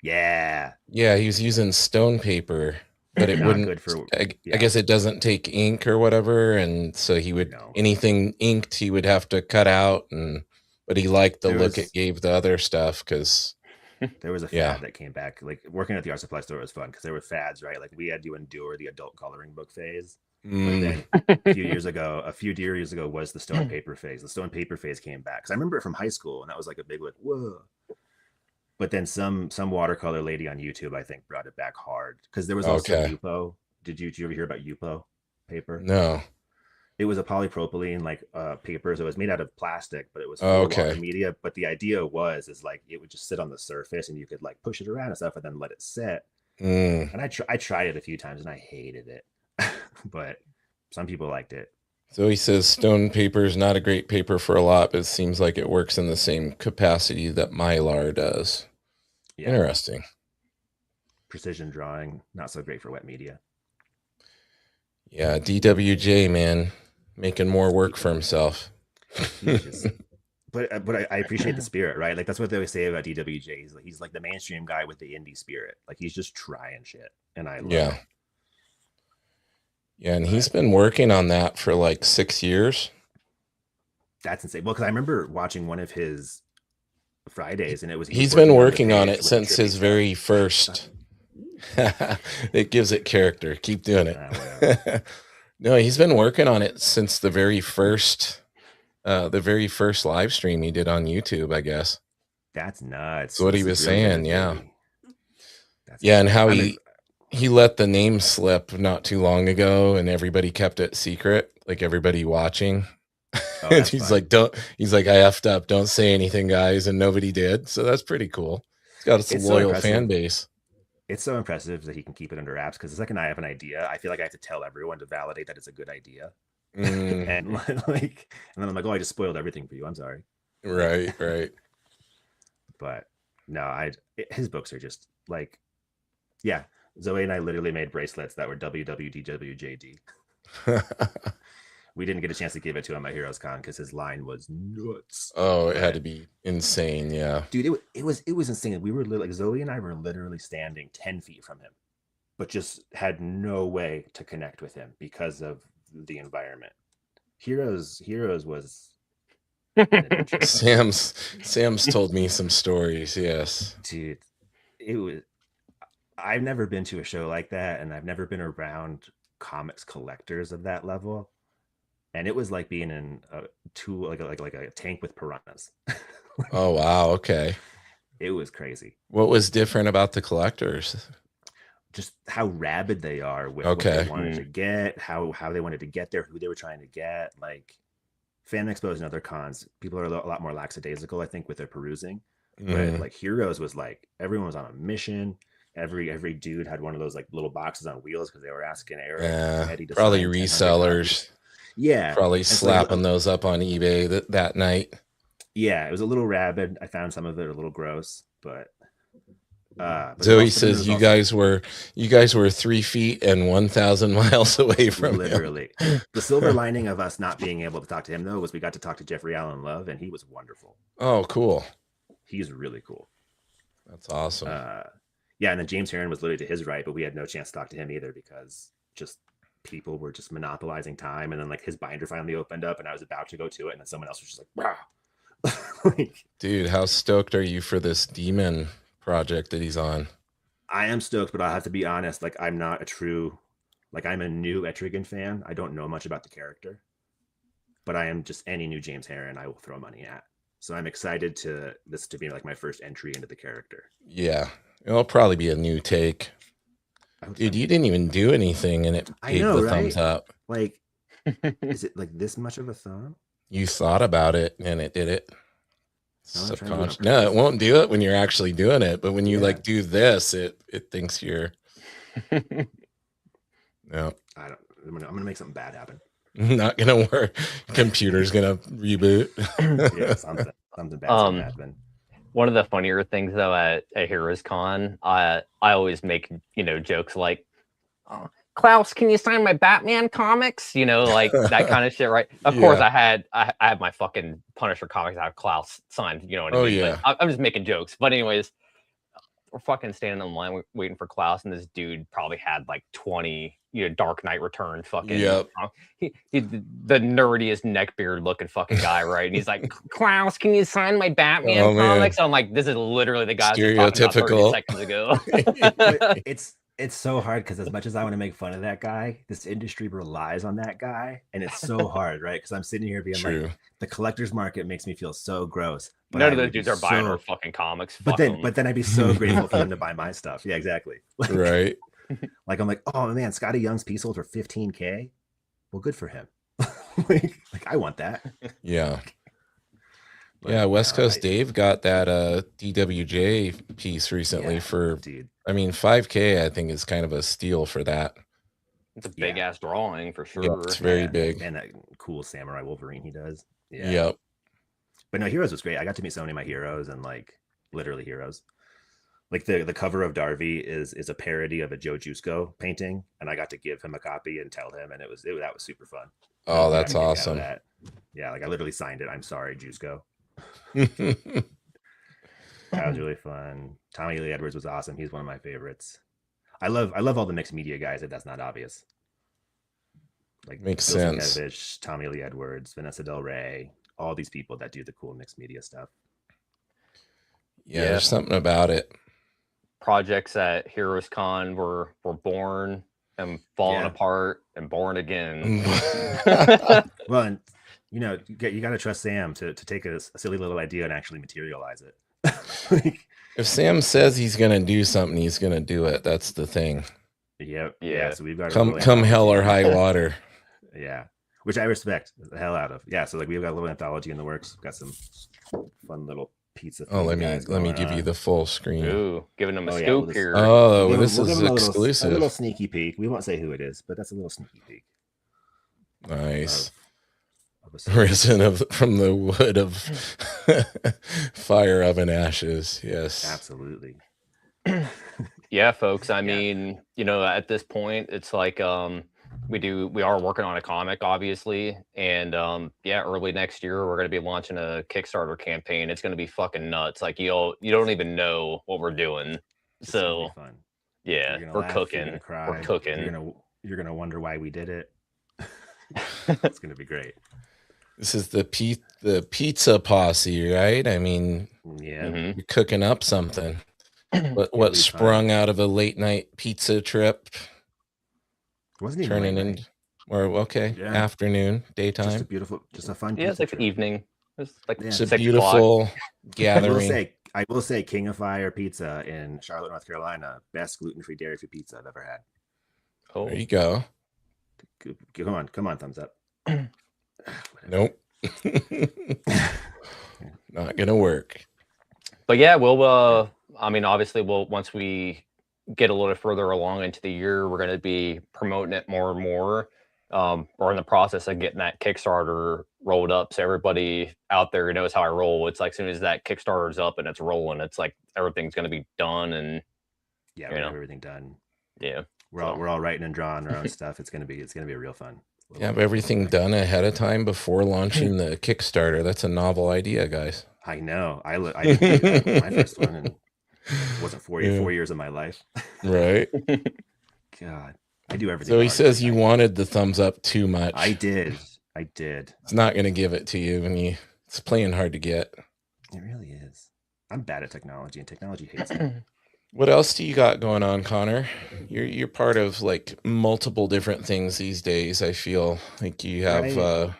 Yeah, he was using stone paper, but it wouldn't good for, I guess it doesn't take ink or whatever, and so he would anything inked he would have to cut out, and but he liked the look it gave the other stuff, because there was a fad that came back. Like working at the art supply store was fun because there were fads, right? Like we had to endure the adult coloring book phase. But then a few years ago was the stone paper phase. The stone paper phase came back, because I remember it from high school, and that was like a big like whoa. But then some watercolor lady on YouTube, I think, brought it back hard, because there was also Yupo. Did you ever hear about Yupo paper? No. It was a polypropylene like paper, so it was made out of plastic, but it was full of water media. But the idea is like it would just sit on the surface, and you could like push it around and stuff, and then let it set. And I tried it a few times, and I hated it, but some people liked it. So he says stone paper is not a great paper for a lot, but it seems like it works in the same capacity that Mylar does. Yeah. Interesting. Precision drawing, not so great for wet media. Yeah, DWJ, man, making more work for himself. But I appreciate the spirit, right? Like that's what they always say about DWJ. He's like the mainstream guy with the indie spirit. Like he's just trying shit, and I love it. Yeah, and he's been working on that for like 6 years. That's insane. Well, because I remember watching one of his Fridays, and he's been working on it since his very first. It gives it character. Keep doing it. No, he's been working on it since the very first live stream he did on YouTube, I guess. That's nuts. That's what he was saying. Yeah. And how he let the name slip not too long ago, and everybody kept it secret, like everybody watching. And he's like, I effed up. Don't say anything, guys. And nobody did. So that's pretty cool. He's got a loyal fan base. It's so impressive that he can keep it under wraps, because the second I have an idea, I feel like I have to tell everyone to validate that it's a good idea. And then I'm like, oh, I just spoiled everything for you. I'm sorry. Right. But no, his books are just like, yeah. Zoe and I literally made bracelets that were WWDWJD. We didn't get a chance to give it to him at Heroes Con because his line was nuts. Oh, it had to be insane, yeah. Dude, it was insane. We were like, Zoe and I were literally standing 10 feet from him, but just had no way to connect with him because of the environment. Heroes was Sam's told me some stories, yes. Dude, I've never been to a show like that, and I've never been around comics collectors of that level. And it was like being in a tank with piranhas. Oh wow, okay. It was crazy. What was different about the collectors? Just how rabid they are with what they wanted to get, how they wanted to get there, who they were trying to get. Like fan expos and other cons, people are a lot more lackadaisical, I think, with their perusing. But like Heroes was like everyone was on a mission. Every dude had one of those like little boxes on wheels because they were asking Eric and Eddie to probably resellers. Yeah, probably slapping those up on eBay that night. Yeah, it was a little rabid. I found some of it a little gross, but Zoe says you guys were 3 feet and 1,000 miles away from literally. The silver lining of us not being able to talk to him though was we got to talk to Jeffrey Allen Love, and he was wonderful. Oh, cool. He's really cool. That's awesome. Yeah, and then James Heron was literally to his right, but we had no chance to talk to him either because just people were just monopolizing time, and then like his binder finally opened up, and I was about to go to it, and then someone else was just like, wow. Like, dude, how stoked are you for this demon project that he's on? I am stoked, but I have to be honest, like I'm not a true, like I'm a new Etrigan fan. I don't know much about the character, but I am just any new James Harren I will throw money at. So I'm excited to this to be like my first entry into the character. Yeah, it'll probably be a new take. Dude, you didn't even do anything, and it gave the thumbs up. Like, is it like this much of a thumb? You thought about it, and it did it. Subconscious. No, it won't do it when you're actually doing it, but when you like do this, it thinks you're. No, I don't. I'm gonna make something bad happen. Not gonna work. Computer's gonna reboot. Yeah, something bad's gonna happen. One of the funnier things though at Heroes Con, I always make jokes like, oh, Klaus, can you sign my Batman comics? Like that kind of shit, right? Of course, I have my fucking Punisher comics. I have Klaus signed. You know what I mean? Yeah. But I'm just making jokes. But anyways, we're fucking standing in line waiting for Klaus, and this dude probably had like 20 Dark Knight Returns fucking. Yep. He the nerdiest neckbeard looking fucking guy, right? And he's like, Klaus, can you sign my Batman comics? So I'm like, this is literally the guy stereotypical. 30 seconds ago. It's so hard because as much as I want to make fun of that guy, this industry relies on that guy, and it's so hard, right? Because I'm sitting here being like, the collector's market makes me feel so gross. None of those dudes are buying our fucking comics. But then I'd be so grateful for them to buy my stuff. Yeah, exactly. Like, right. Like I'm like, oh man, Scotty Young's piece sold for $15,000. Well, good for him. like I want that. Yeah. But, yeah, West Coast Dave got that DWJ piece recently for, dude. I mean, $5,000 I think is kind of a steal for that. It's a big ass drawing for sure. Yeah, it's very big. And that cool Samurai Wolverine he does. Yeah. Yep. But no, Heroes was great. I got to meet so many of my heroes, and like literally heroes. Like the cover of Darby is a parody of a Joe Jusko painting, and I got to give him a copy and tell him, and that was super fun. Oh, that's awesome. Yeah, like I literally signed it. I'm sorry, Jusko. That was really fun. Tommy Lee Edwards was awesome. He's one of my favorites. I love all the mixed media guys, if that's not obvious. Like makes sense. Sienkiewicz, Tommy Lee Edwards, Vanessa Del Rey, all these people that do the cool mixed media stuff. Yeah, there's something about it. Projects at Heroes Con were born and falling apart and born again. Well, and you got to trust Sam to take a silly little idea and actually materialize it. If Sam says he's gonna do something, he's gonna do it. That's the thing. Yep. Yeah. So we've got come hell or high water. Yeah, which I respect the hell out of. Yeah. So like we've got a little anthology in the works. We've got some fun little pizza. Oh, let me give you the full screen. Ooh, giving them a scoop here. Oh, this is exclusive. A little sneaky peek. We won't say who it is, but that's a little sneaky peek. Nice. Risen from the wood of fire oven ashes. Yes, absolutely. Yeah, folks. I mean, at this point, it's like we are working on a comic, obviously, and early next year we're going to be launching a Kickstarter campaign. It's going to be fucking nuts. Like you don't even know what we're doing. It's so fun. Yeah, we're cooking. We're cooking. You're gonna wonder why we did it. It's gonna be great. This is the pizza posse, right? I mean, you're cooking up something. What sprung out of a late night pizza trip? Wasn't even turning into afternoon, daytime. Just a fun. Yeah, it's like evening. It's like it's a beautiful gathering. I will say, King of Fire Pizza in Charlotte, North Carolina, best gluten-free, dairy-free pizza I've ever had. Oh, there you go. Come on, thumbs up. Nope. Not gonna work. But yeah, we'll obviously once we get a little further along into the year, we're going to be promoting it more and more. We're in the process of getting that Kickstarter rolled up, so everybody out there knows how I roll. It's like as soon as that Kickstarter's up and it's rolling, it's like everything's going to be done, and we have everything done. Yeah, we're all writing and drawing our own stuff. It's gonna be real fun. You have everything done ahead of time before launching the Kickstarter. That's a novel idea, guys. I know. I did my first one, and it wasn't 4 years of my life. Right. God. I do everything. So he says you wanted the thumbs up too much. I did. It's not going to give it to you, and it's playing hard to get. It really is. I'm bad at technology, and technology hates me. What else do you got going on, Connor? You're part of like multiple different things these days. I feel like you have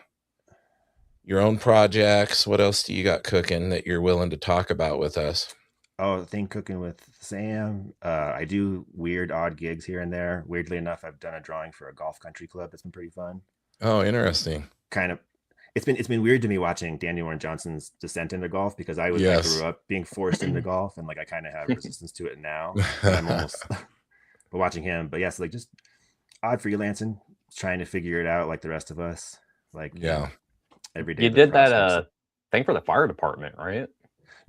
your own projects. What else do you got cooking that you're willing to talk about with us? Oh, thing cooking with Sam. I do weird, odd gigs here and there. Weirdly enough, I've done a drawing for a golf country club. That's been pretty fun. Oh, interesting. Kind of. It's been weird to me watching Daniel Warren Johnson's descent into golf, because I grew up being forced into golf, and like I kind of have resistance to it now. But I'm almost. But watching him, but yes, like just odd freelancing, trying to figure it out like the rest of us. Like every day. You did that thing for the fire department, right?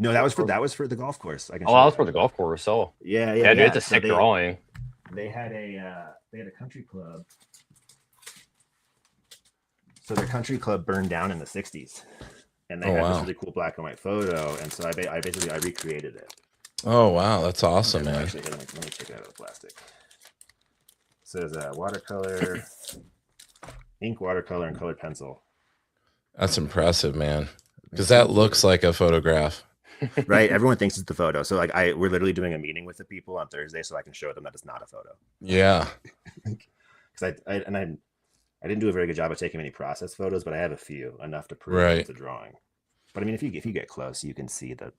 No, that was for the golf course. That was for the golf course. So yeah, dude, it's a sick drawing. They had a country club. So their country club burned down in the 60s, and they had this really cool black and white photo, and so I basically recreated it. Oh wow, that's awesome, man. Actually, let me take it out of the plastic. It says watercolor, ink, watercolor, and colored pencil. That's impressive, man. Because that looks like a photograph. Right, everyone thinks it's the photo. So like we're literally doing a meeting with the people on Thursday, so I can show them that it's not a photo. Yeah. Because I didn't do a very good job of taking many process photos, but I have a few, enough to prove it's a drawing. But I mean, if you get close, you can see the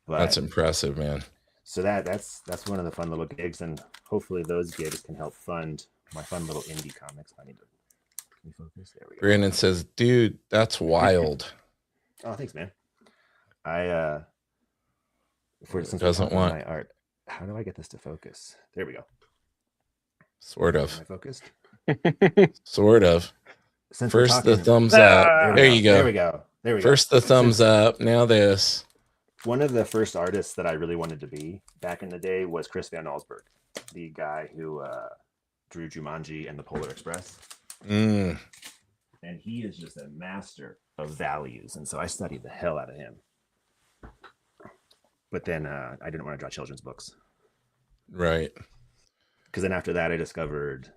that's impressive, man. So that's one of the fun little gigs, and hopefully those gigs can help fund my fun little indie comics. Can you focus? There we go. Brandon says, "Dude, that's wild." Oh, thanks, man. Doesn't want my art. How do I get this to focus? There we go. Sort of. Am I focused? Sort of. First the thumbs up. There you go. There we go. First the thumbs up. Now this. One of the first artists that I really wanted to be back in the day was Chris Van Allsburg, the guy who drew Jumanji and the Polar Express. And he is just a master of values, and so I studied the hell out of him. But then I didn't want to draw children's books. Right. Because then after that, I discovered,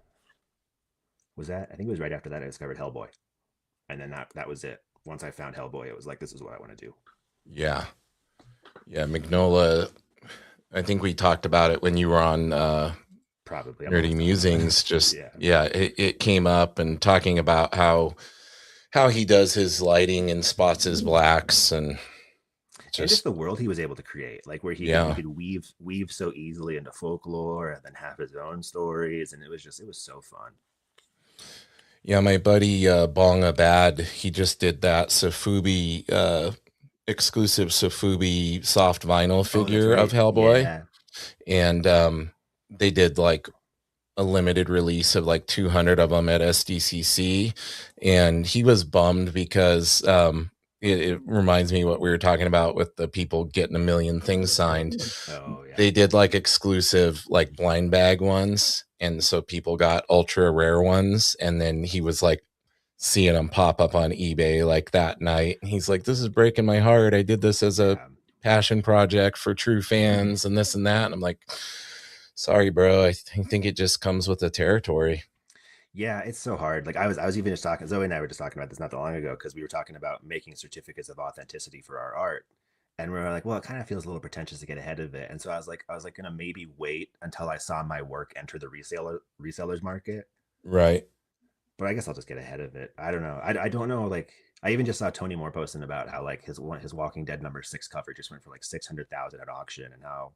I think it was right after that I discovered Hellboy. And then that was it. Once I found Hellboy, it was like, this is what I want to do. Yeah. Yeah, Magnola, I think we talked about it when you were on probably Nerdy Musings. Just it came up, and talking about how he does his lighting and spots his blacks, and just the world he was able to create, like where he could weave so easily into folklore and then have his own stories, and it was so fun. Yeah, my buddy Bonga Bad, he just did that Sofubi exclusive Sofubi soft vinyl figure of Hellboy, and they did like a limited release of like 200 of them at SDCC, and he was bummed because it reminds me what we were talking about with the people getting a million things signed. They did like exclusive like blind bag ones, and so people got ultra rare ones, and then he was like seeing them pop up on eBay like that night. He's like, this is breaking my heart. I did this as a passion project for true fans and this and that. And I'm like, sorry, bro. I think it just comes with the territory. Yeah, it's so hard. Like I was even just talking, Zoe and I were just talking about this not that long ago, because we were talking about making certificates of authenticity for our art. And we were like, well, it kind of feels a little pretentious to get ahead of it. And so I was like, gonna maybe wait until I saw my work enter the resellers market. Right. But I guess I'll just get ahead of it. I don't know. I don't know. Like I even just saw Tony Moore posting about how like his Walking Dead #6 cover just went for like 600,000 at auction, and how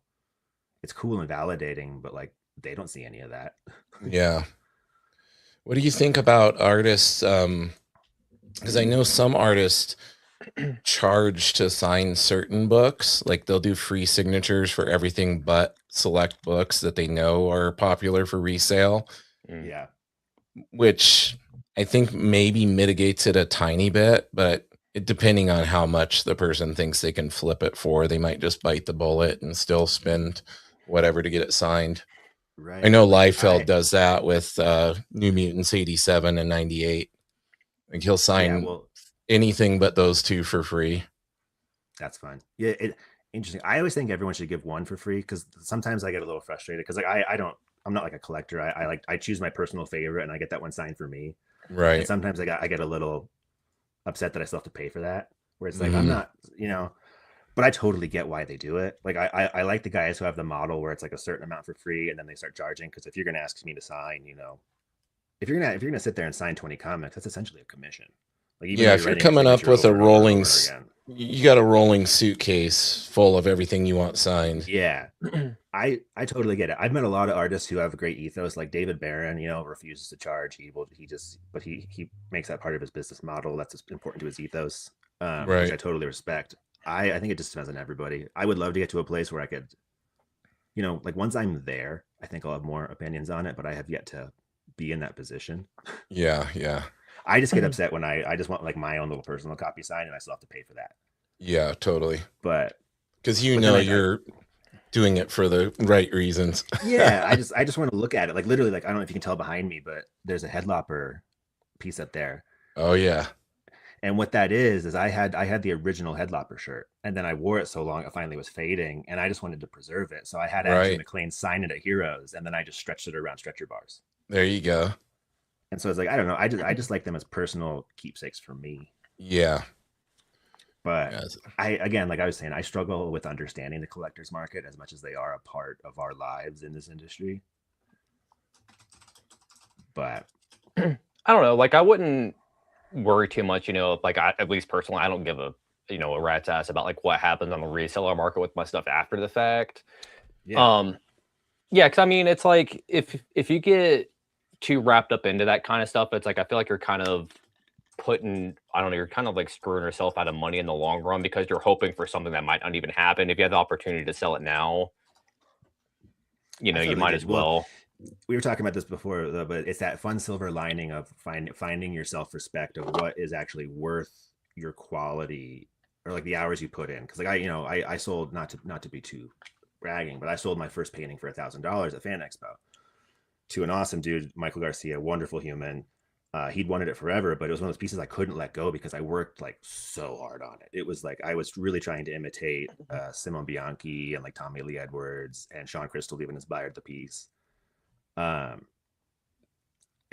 it's cool and validating, but like they don't see any of that. Yeah. What do you think about artists? Because I know some artists charge to sign certain books. Like they'll do free signatures for everything but select books that they know are popular for resale. Yeah. Which I think maybe mitigates it a tiny bit, but depending on how much the person thinks they can flip it for, they might just bite the bullet and still spend whatever to get it signed. Right. I know Liefeld does that with New Mutants 87 and 98. Like he'll sign anything but those two for free. That's fun. Yeah, Interesting. I always think everyone should give one for free because sometimes I get a little frustrated because like I'm not like a collector. I choose my personal favorite and I get that one signed for me. Right. And sometimes I get a little upset that I still have to pay for that. Where it's like I'm not, but I totally get why they do it. Like I like the guys who have the model where it's like a certain amount for free and then they start charging. Because if you're gonna ask me to sign, if you're gonna sit there and sign 20 comics, that's essentially a commission. Like if you're coming up with a rolling, you got a rolling suitcase full of everything you want signed. Yeah, I totally get it. I've met a lot of artists who have a great ethos, like David Barron. Refuses to charge. He makes that part of his business model. That's important to his ethos, which I totally respect. I think it just depends on everybody. I would love to get to a place where I could, like once I'm there, I think I'll have more opinions on it, but I have yet to be in that position. Yeah. I just get upset when I just want like my own little personal copy signed and I still have to pay for that. Yeah, totally. But because you're doing it for the right reasons. Yeah, I just want to look at it. Like literally, like I don't know if you can tell behind me, but there's a headlopper piece up there. Oh yeah. And what that is I had the original headlopper shirt, and then I wore it so long it finally was fading, and I just wanted to preserve it. So I had Ashley McLean sign it at Heroes, and then I just stretched it around stretcher bars. There you go. And so it's like I don't know, I just like them as personal keepsakes for me. Yeah. But like I was saying, I struggle with understanding the collector's market as much as they are a part of our lives in this industry. But I don't know, like I wouldn't worry too much, like at least personally, I don't give a rat's ass about like what happens on the reseller market with my stuff after the fact. Yeah. Because I mean, it's like if you get too wrapped up into that kind of stuff, it's like I feel like you're kind of you're kind of like screwing yourself out of money in the long run because you're hoping for something that might not even happen. If you have the opportunity to sell it now, you might as well. We were talking about this before, though, but it's that fun silver lining of finding your self-respect of what is actually worth your quality or like the hours you put in. Because like I sold, not to be too bragging, but I sold my first painting for $1,000 at Fan Expo to an awesome dude, Michael Garcia, wonderful human. He'd wanted it forever, but it was one of those pieces I couldn't let go because I worked like so hard on it. It was like I was really trying to imitate Simone Bianchi and like Tommy Lee Edwards, and Sean Crystal even inspired the piece. And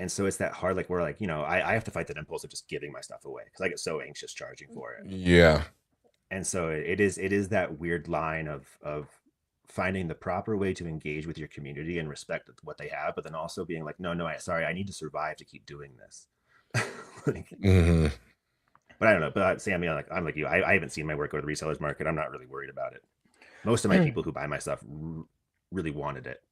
so it's that hard, like where like I have to fight that impulse of just giving my stuff away because I get so anxious charging for it. Yeah. And so it is that weird line of finding the proper way to engage with your community and respect what they have, but then also being like, no, I need to survive to keep doing this. But I don't know. But Sam, I'm like you. I haven't seen my work go to the resellers market. I'm not really worried about it. Most of my people who buy my stuff really wanted it.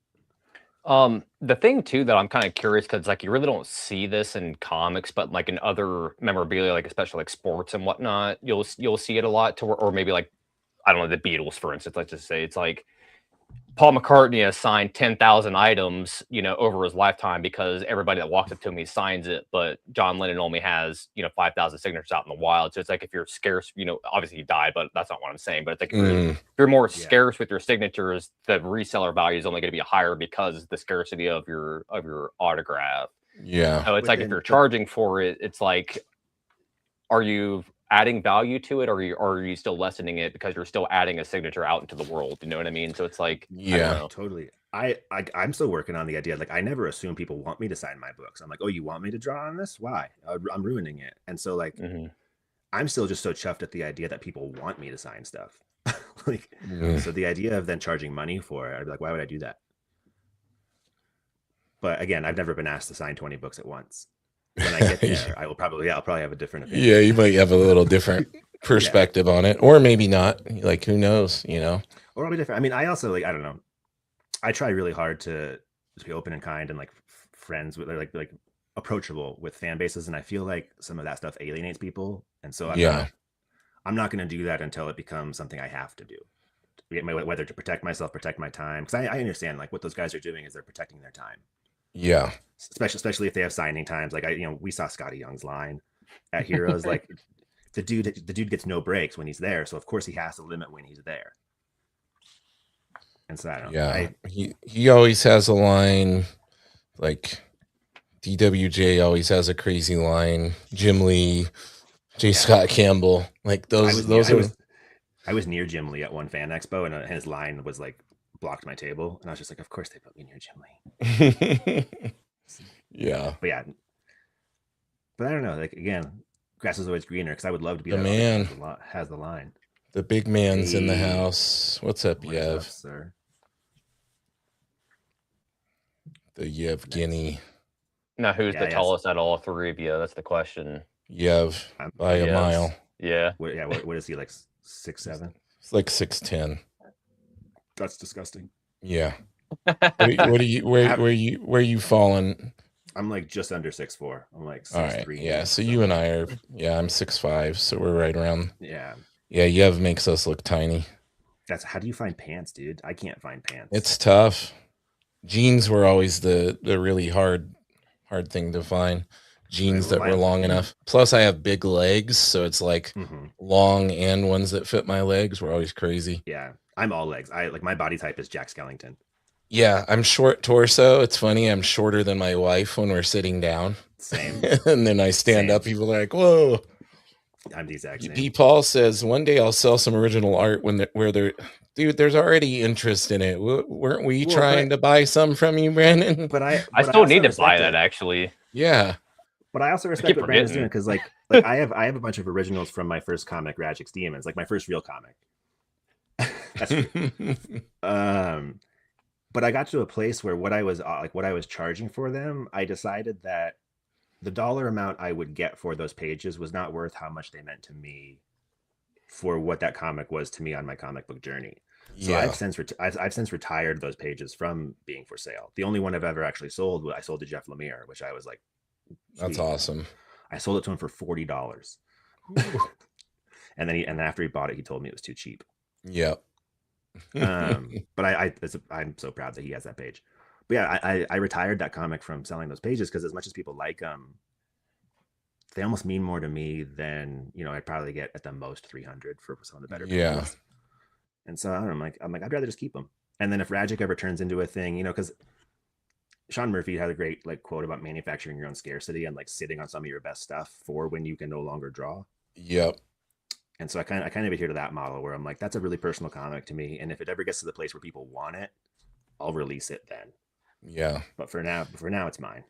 The thing too that I'm kind of curious because like you really don't see this in comics, but like in other memorabilia, like especially like sports and whatnot, you'll see it a lot. Or maybe like I don't know, the Beatles, for instance. Let's just say it's like Paul McCartney has signed 10,000 items, over his lifetime because everybody that walks up to him, he signs it. But John Lennon only has, 5,000 signatures out in the wild. So it's like if you're scarce, obviously he died, but that's not what I'm saying. But it's like if you're more scarce with your signatures, the reseller value is only going to be higher because the scarcity of your autograph. Yeah. So it's like if you're charging for it, it's like, are you adding value to it, or are you still lessening it because you're still adding a signature out into the world? You know what I mean? So it's like, yeah, totally. I'm still working on the idea. Like I never assume people want me to sign my books. I'm like, oh, you want me to draw on this? Why? I'm ruining it. And so like, I'm still just so chuffed at the idea that people want me to sign stuff. So the idea of then charging money for it, I'd be like, why would I do that? But again, I've never been asked to sign 20 books at once. When I get there, I'll probably have a different opinion. Yeah, you might have a little different perspective on it, or maybe not. Like, who knows? Or I'll be different. I mean, I also I don't know. I try really hard to be open and kind and like friends with like approachable with fan bases, and I feel like some of that stuff alienates people, and so I'm not going to do that until it becomes something I have to do, whether to protect myself, protect my time, because I understand like what those guys are doing is they're protecting their time. Yeah. Especially if they have signing times. Like we saw Scotty Young's line at Heroes. Like the dude gets no breaks when he's there, so of course he has to limit when he's there. And so I don't know. He always has a line. Like DWJ always has a crazy line. Jim Lee, J. Scott Campbell. Like those are. I was near Jim Lee at one fan expo, and his line was like blocked my table, and I was just like, of course they put me near Jim Lee. Yeah. But yeah, but I don't know. Like again, grass is always greener, because I would love to be The that man has the line. The big man's in the Hey. house. What's up, What is up, Yev? sir? The Yevgeny. Now, who's the tallest out of all three of you? That's the question. Yev by a mile. Yeah. What is he, like 6'7"? It's like 6'10". That's disgusting. Yeah. Where you falling? I'm like just under 6'4". I'm like 6'3". All right. Yeah. So you and I are. Yeah, I'm 6'5". So we're right around. Yeah. Yeah. Yev makes us look tiny. How do you find pants, dude? I can't find pants. It's tough. Jeans were always the really hard thing to find. Jeans that were long enough. Plus, I have big legs, so it's like long and ones that fit my legs were always crazy. Yeah, I'm all legs. My body type is Jack Skellington. Yeah, I'm short torso. It's funny. I'm shorter than my wife when we're sitting down. Same. And then I stand up. People are like, "Whoa!" I'm the exact same. P. Paul says one day I'll sell some original art dude, there's already interest in it. Weren't we trying to buy some from you, Brandon? But I still need to buy that, actually. Yeah. But I also respect what Brandon's doing, because like I have a bunch of originals from my first comic, Rajik's Demons, like my first real comic. That's but I got to a place where what I was charging for them, I decided that the dollar amount I would get for those pages was not worth how much they meant to me for what that comic was to me on my comic book journey. So I've since retired those pages from being for sale. The only one I've ever actually sold, I sold to Jeff Lemire, which I was like, sweet. That's awesome. I sold it to him for $40. and then after he bought it, he told me it was too cheap. Yep. But I'm so proud that he has that page. But yeah, I retired that comic from selling those pages, because as much as people like them, they almost mean more to me than, I'd probably get at the most 300 for some of the better pages. Yeah. And so I'm like, I'd rather just keep them. And then if Rajik ever turns into a thing, because Sean Murphy had a great quote about manufacturing your own scarcity and sitting on some of your best stuff for when you can no longer draw. Yep. And so I kind of adhere to that model, where I'm like, that's a really personal comic to me, and if it ever gets to the place where people want it, I'll release it then. Yeah. But for now it's mine.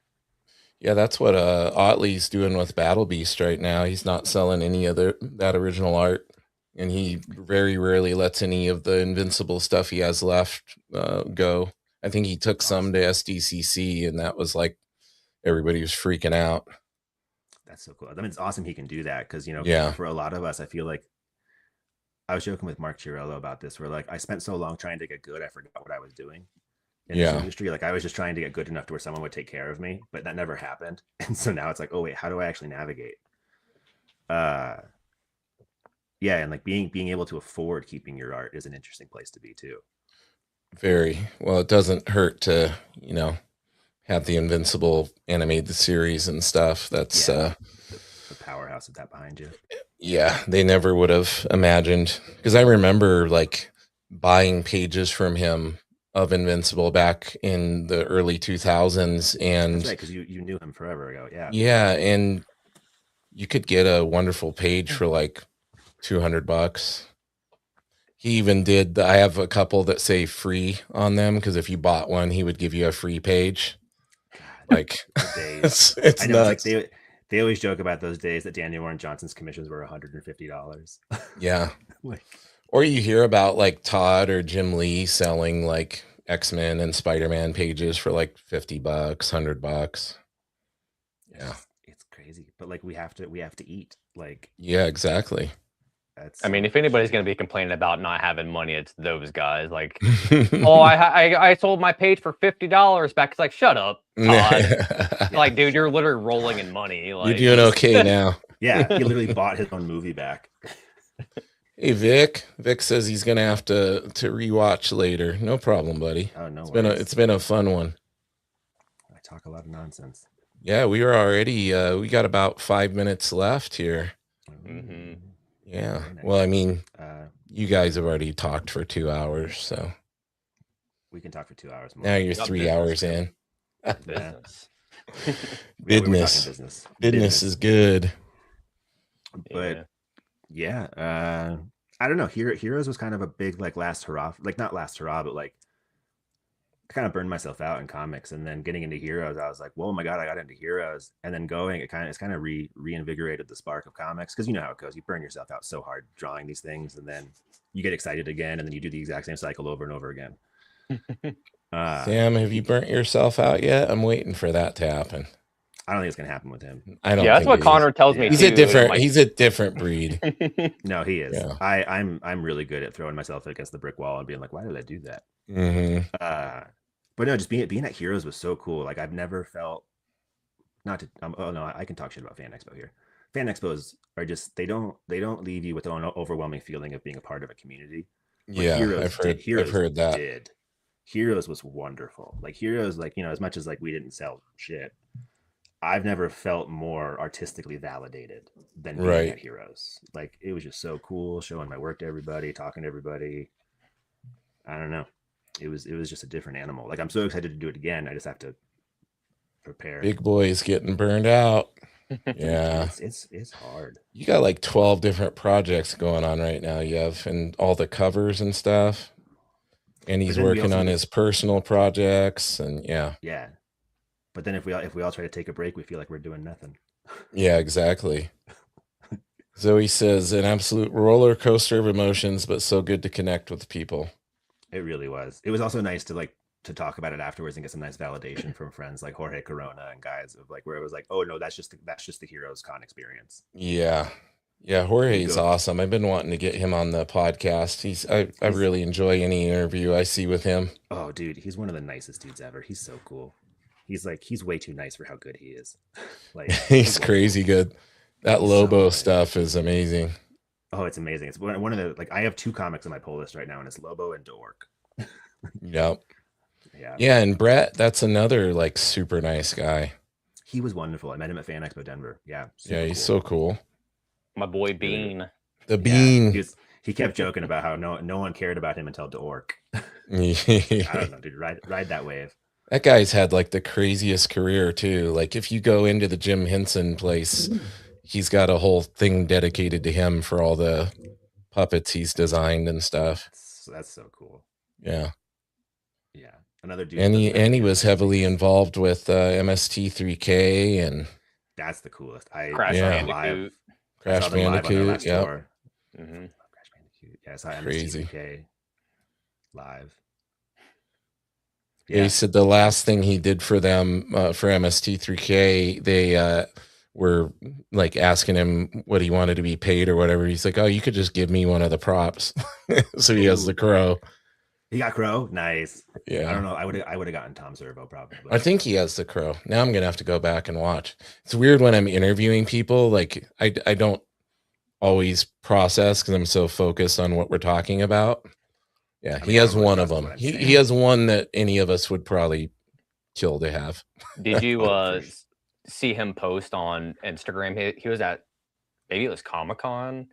Yeah, that's what Otley's doing with Battle Beast right now. He's not selling any of that original art, and he very rarely lets any of the Invincible stuff he has left go. I think he took some to SDCC, and that was like everybody was freaking out. That's so cool. I mean, it's awesome he can do that, because for a lot of us, I feel like I was joking with Mark Chiarello about this, where I spent so long trying to get good, I forgot what I was doing in this industry. I was just trying to get good enough to where someone would take care of me, but that never happened. And so now it's like, oh wait, how do I actually navigate? And being able to afford keeping your art is an interesting place to be too. Very well. It doesn't hurt to have the Invincible animated series and stuff. That's the powerhouse of that behind you. Yeah, they never would have imagined, because I remember buying pages from him of Invincible back in the early 2000s, and that's right, because you knew him forever ago. Yeah, and you could get a wonderful page for $200. He even did. I have a couple that say free on them, because if you bought one, he would give you a free page. It's I know, nuts. They always joke about those days that Daniel Warren Johnson's commissions were $150. Yeah. Or you hear about Todd or Jim Lee selling X-Men and Spider-Man pages for $50, $100. Yeah. It's crazy. But we have to eat. Yeah, exactly. I mean, if anybody's going to be complaining about not having money, it's those guys. I sold my page for $50 back. It's shut up, Todd. Dude, you're literally rolling in money. You're doing okay now. Yeah, he literally bought his own movie back. Hey, Vic. Vic says he's going to have to rewatch later. No problem, buddy. Oh, no. It's been a fun one. I talk a lot of nonsense. Yeah, we were already, we got about 5 minutes left here. Mm-hmm. Yeah. Nice. Well, I mean, you guys have already talked for 2 hours, so we can talk for 2 hours more. Now you're 3 hours in. Business. Business is good. But I I don't know. Heroes was kind of a big like last hurrah, like not last hurrah, but like I kind of burned myself out in comics, and then getting into Heroes, I was like, "Whoa, my god, I got into Heroes!" And then going, it's kind of reinvigorated the spark of comics, because you know how it goes. You burn yourself out so hard drawing these things, and then you get excited again, and then you do the exact same cycle over and over again. Sam, have you burnt yourself out yet? I'm waiting for that to happen. I don't think it's gonna happen with him. I don't. Yeah, that's what Connor tells me. He's too, a different. like... He's a different breed. No, he is. Yeah. I'm really good at throwing myself against the brick wall and being like, "Why did I do that?" Mm-hmm. But no, just being at Heroes was so cool. Like I've never felt not to. Oh no, I can talk shit about Fan Expo here. Fan Expos are just they don't leave you with an overwhelming feeling of being a part of a community. Yeah, I've heard that. Heroes was wonderful. Like Heroes, like, you know, as much as like we didn't sell shit, I've never felt more artistically validated than being at Heroes. Like it was just so cool, showing my work to everybody, talking to everybody. I don't know. It was just a different animal. Like I'm so excited to do it again. I just have to prepare. Big boy's getting burned out. Yeah, it's hard. You got like 12 different projects going on right now, Yev, and all the covers and stuff. And he's working on his personal projects, and yeah. But then if we all try to take a break, we feel like we're doing nothing. Yeah, exactly. Zoe says an absolute roller coaster of emotions, but so good to connect with people. It really was. It was also nice to talk about it afterwards and get some nice validation from friends like Jorge Corona and guys of like where it was like, oh no, that's just the Heroes Con experience. Yeah, Jorge's awesome. I've been wanting to get him on the podcast. I really enjoy any interview I see with him. Oh, dude, he's one of the nicest dudes ever. He's so cool. He's way too nice for how good he is. Like he's crazy good. That Lobo stuff is amazing. Oh, it's amazing. It's one of the, like, I have 2 comics on my pull list right now, and it's Lobo and Dork. Yep. Yeah, and Brett, that's another like super nice guy. He was wonderful. I met him at Fan Expo Denver. Yeah. He's so cool. My boy Bean. The Bean. He kept joking about how no one cared about him until Dork. I don't know, dude. Ride that wave. That guy's had like the craziest career too. Like if you go into the Jim Henson place, he's got a whole thing dedicated to him for all the puppets he's designed and stuff. That's so cool. Yeah. Another dude. And he was heavily involved with MST3K, and that's the coolest. Crash Bandicoot. Crash Bandicoot. Yeah. Mm-hmm. Crash Bandicoot. Yeah, I saw Crazy. MST3K live. Yeah, he said the last thing he did for them, for MST3K, they were like asking him what he wanted to be paid or whatever. He's like, "Oh, you could just give me one of the props." So he has the crow. He got crow. Nice. Yeah. I don't know. I would have gotten Tom Servo probably. I think he has the crow. Now I'm gonna have to go back and watch. It's weird when I'm interviewing people. Like I don't always process because I'm so focused on what we're talking about. Yeah, he has one of them. He has one that any of us would probably kill to have. Did you see him post on Instagram? He was at, maybe it was Comic-Con,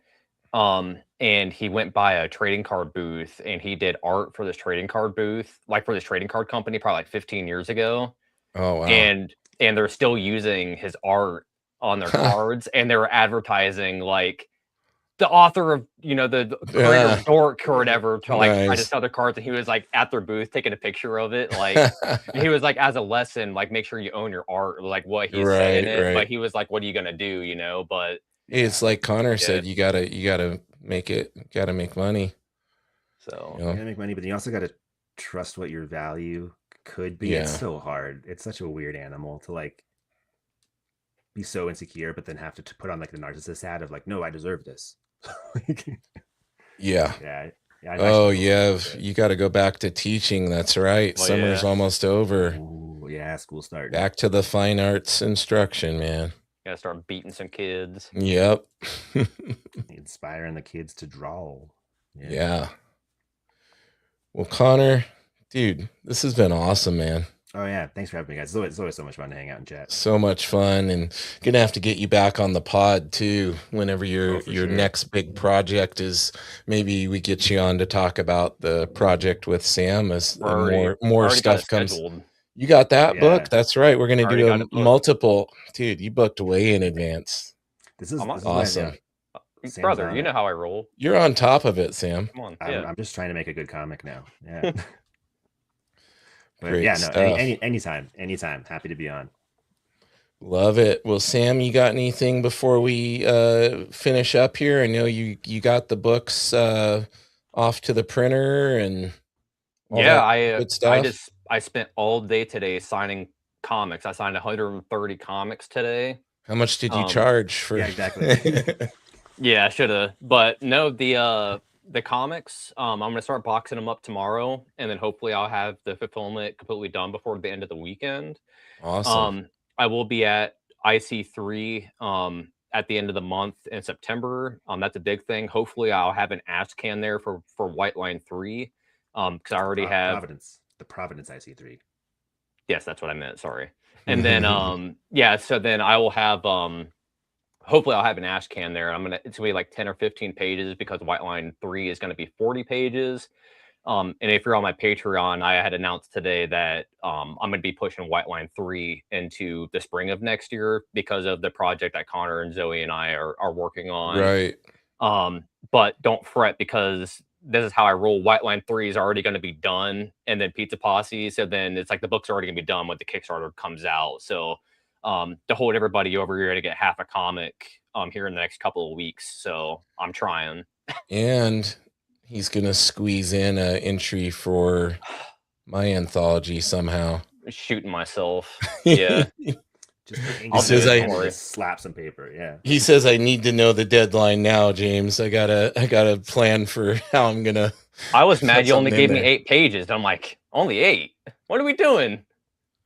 and he went by a trading card booth and he did art for this trading card booth, like for this trading card company, probably like 15 years ago. Oh wow! And they're still using his art on their cards, and they were advertising like the author of, you know, the creator of Dork or whatever to like try to sell their cards, and he was like at their booth taking a picture of it. Like he was like, as a lesson, like make sure you own your art, like what he's saying it. But he was like, what are you gonna do, you know? But it's like Connor said, you gotta make it, gotta make money. So you gotta make money, but you also gotta trust what your value could be. It's so hard. It's such a weird animal to like be so insecure, but then have to put on like the narcissist hat of like, no, I deserve this. Yeah. Oh, you got to go back to teaching. That's right. Summer's almost over. Ooh, yeah, school starting. Back to the fine arts instruction, man. Gotta start beating some kids. Yep. Inspiring the kids to draw. Yeah. Well, Connor, dude, this has been awesome, man. Oh yeah, thanks for having me, guys. It's always so much fun to hang out and chat. So much fun, and gonna have to get you back on the pod too. Whenever your next big project is, maybe we get you on to talk about the project with Sam as more stuff comes. Scheduled. You got that book? That's right. We're gonna do a multiple. Dude, you booked way in advance. This is awesome. Brother, you know how I roll. You're on top of it, Sam. Come on. I'm just trying to make a good comic now. Yeah. But Great yeah, no, stuff. anytime. Happy to be on. Love it. Well, Sam, you got anything before we finish up here? I know you got the books off to the printer and all that good stuff. I spent all day today signing comics. I signed 130 comics today. How much did you charge for? Yeah, exactly. Yeah, I should have. But no, the comics, I'm going to start boxing them up tomorrow, and then hopefully I'll have the fulfillment completely done before the end of the weekend. Awesome. I will be at IC3 at the end of the month in September. That's a big thing. Hopefully I'll have an ash can there for White Line 3 because I already have the Providence IC3. Yes, that's what I meant. Sorry. And then yeah, so then I will have hopefully I'll have an ash can there. It's gonna be like 10 or 15 pages because White Line 3 is gonna be 40 pages. And if you're on my Patreon, I had announced today that I'm gonna be pushing White Line 3 into the spring of next year because of the project that Connor and Zoe and I are working on. Right. But don't fret because this is how I roll. White Line 3 is already going to be done, and then Pizza Posse. So then it's like the book's already going to be done when the Kickstarter comes out. So to hold everybody over here to get half a comic here in the next couple of weeks. So I'm trying. And he's going to squeeze in an entry for my anthology somehow. Shooting myself. Yeah. He says I slap some paper. Yeah. He says I need to know the deadline now, James. I gotta plan for how I'm gonna. I was mad you only gave me 8 pages. I'm like, only 8? What are we doing?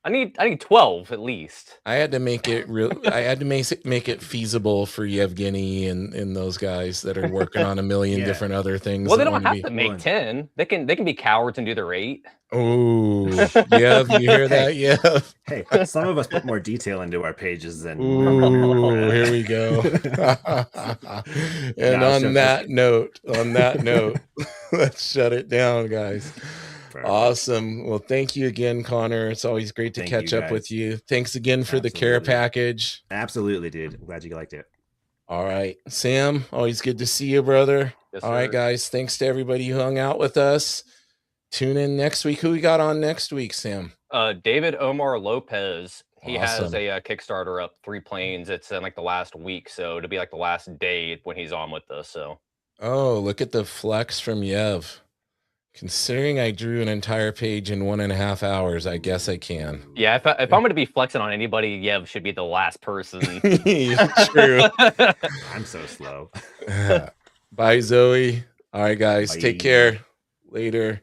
I need 12 at least. I had to make it real. I had to make it feasible for Yevgeny and those guys that are working on a million different other things. Well, they don't have to make 10. They can be cowards and do their 8. Oh, yeah, you hear that? Yeah. Hey, some of us put more detail into our pages than. Ooh, here we go. And on that note, let's shut it down, guys. Awesome. Well, thank you again, Connor. It's always great to catch up with you. Thanks again for the care package. Absolutely, dude. I'm glad you liked it. All right. Sam, always good to see you, brother. Yes, all right, guys. Thanks to everybody who hung out with us. Tune in next week. Who we got on next week, Sam? David Omar Lopez. He has a Kickstarter up, 3 Planes. It's in like the last week, so it'll be like the last day when he's on with us. So. Oh, look at the flex from Yev. Considering I drew an entire page in 1.5 hours, I guess I can. Yeah, if I'm going to be flexing on anybody, Yev should be the last person. True. I'm so slow. Bye, Zoe. All right, guys. Take care. Later.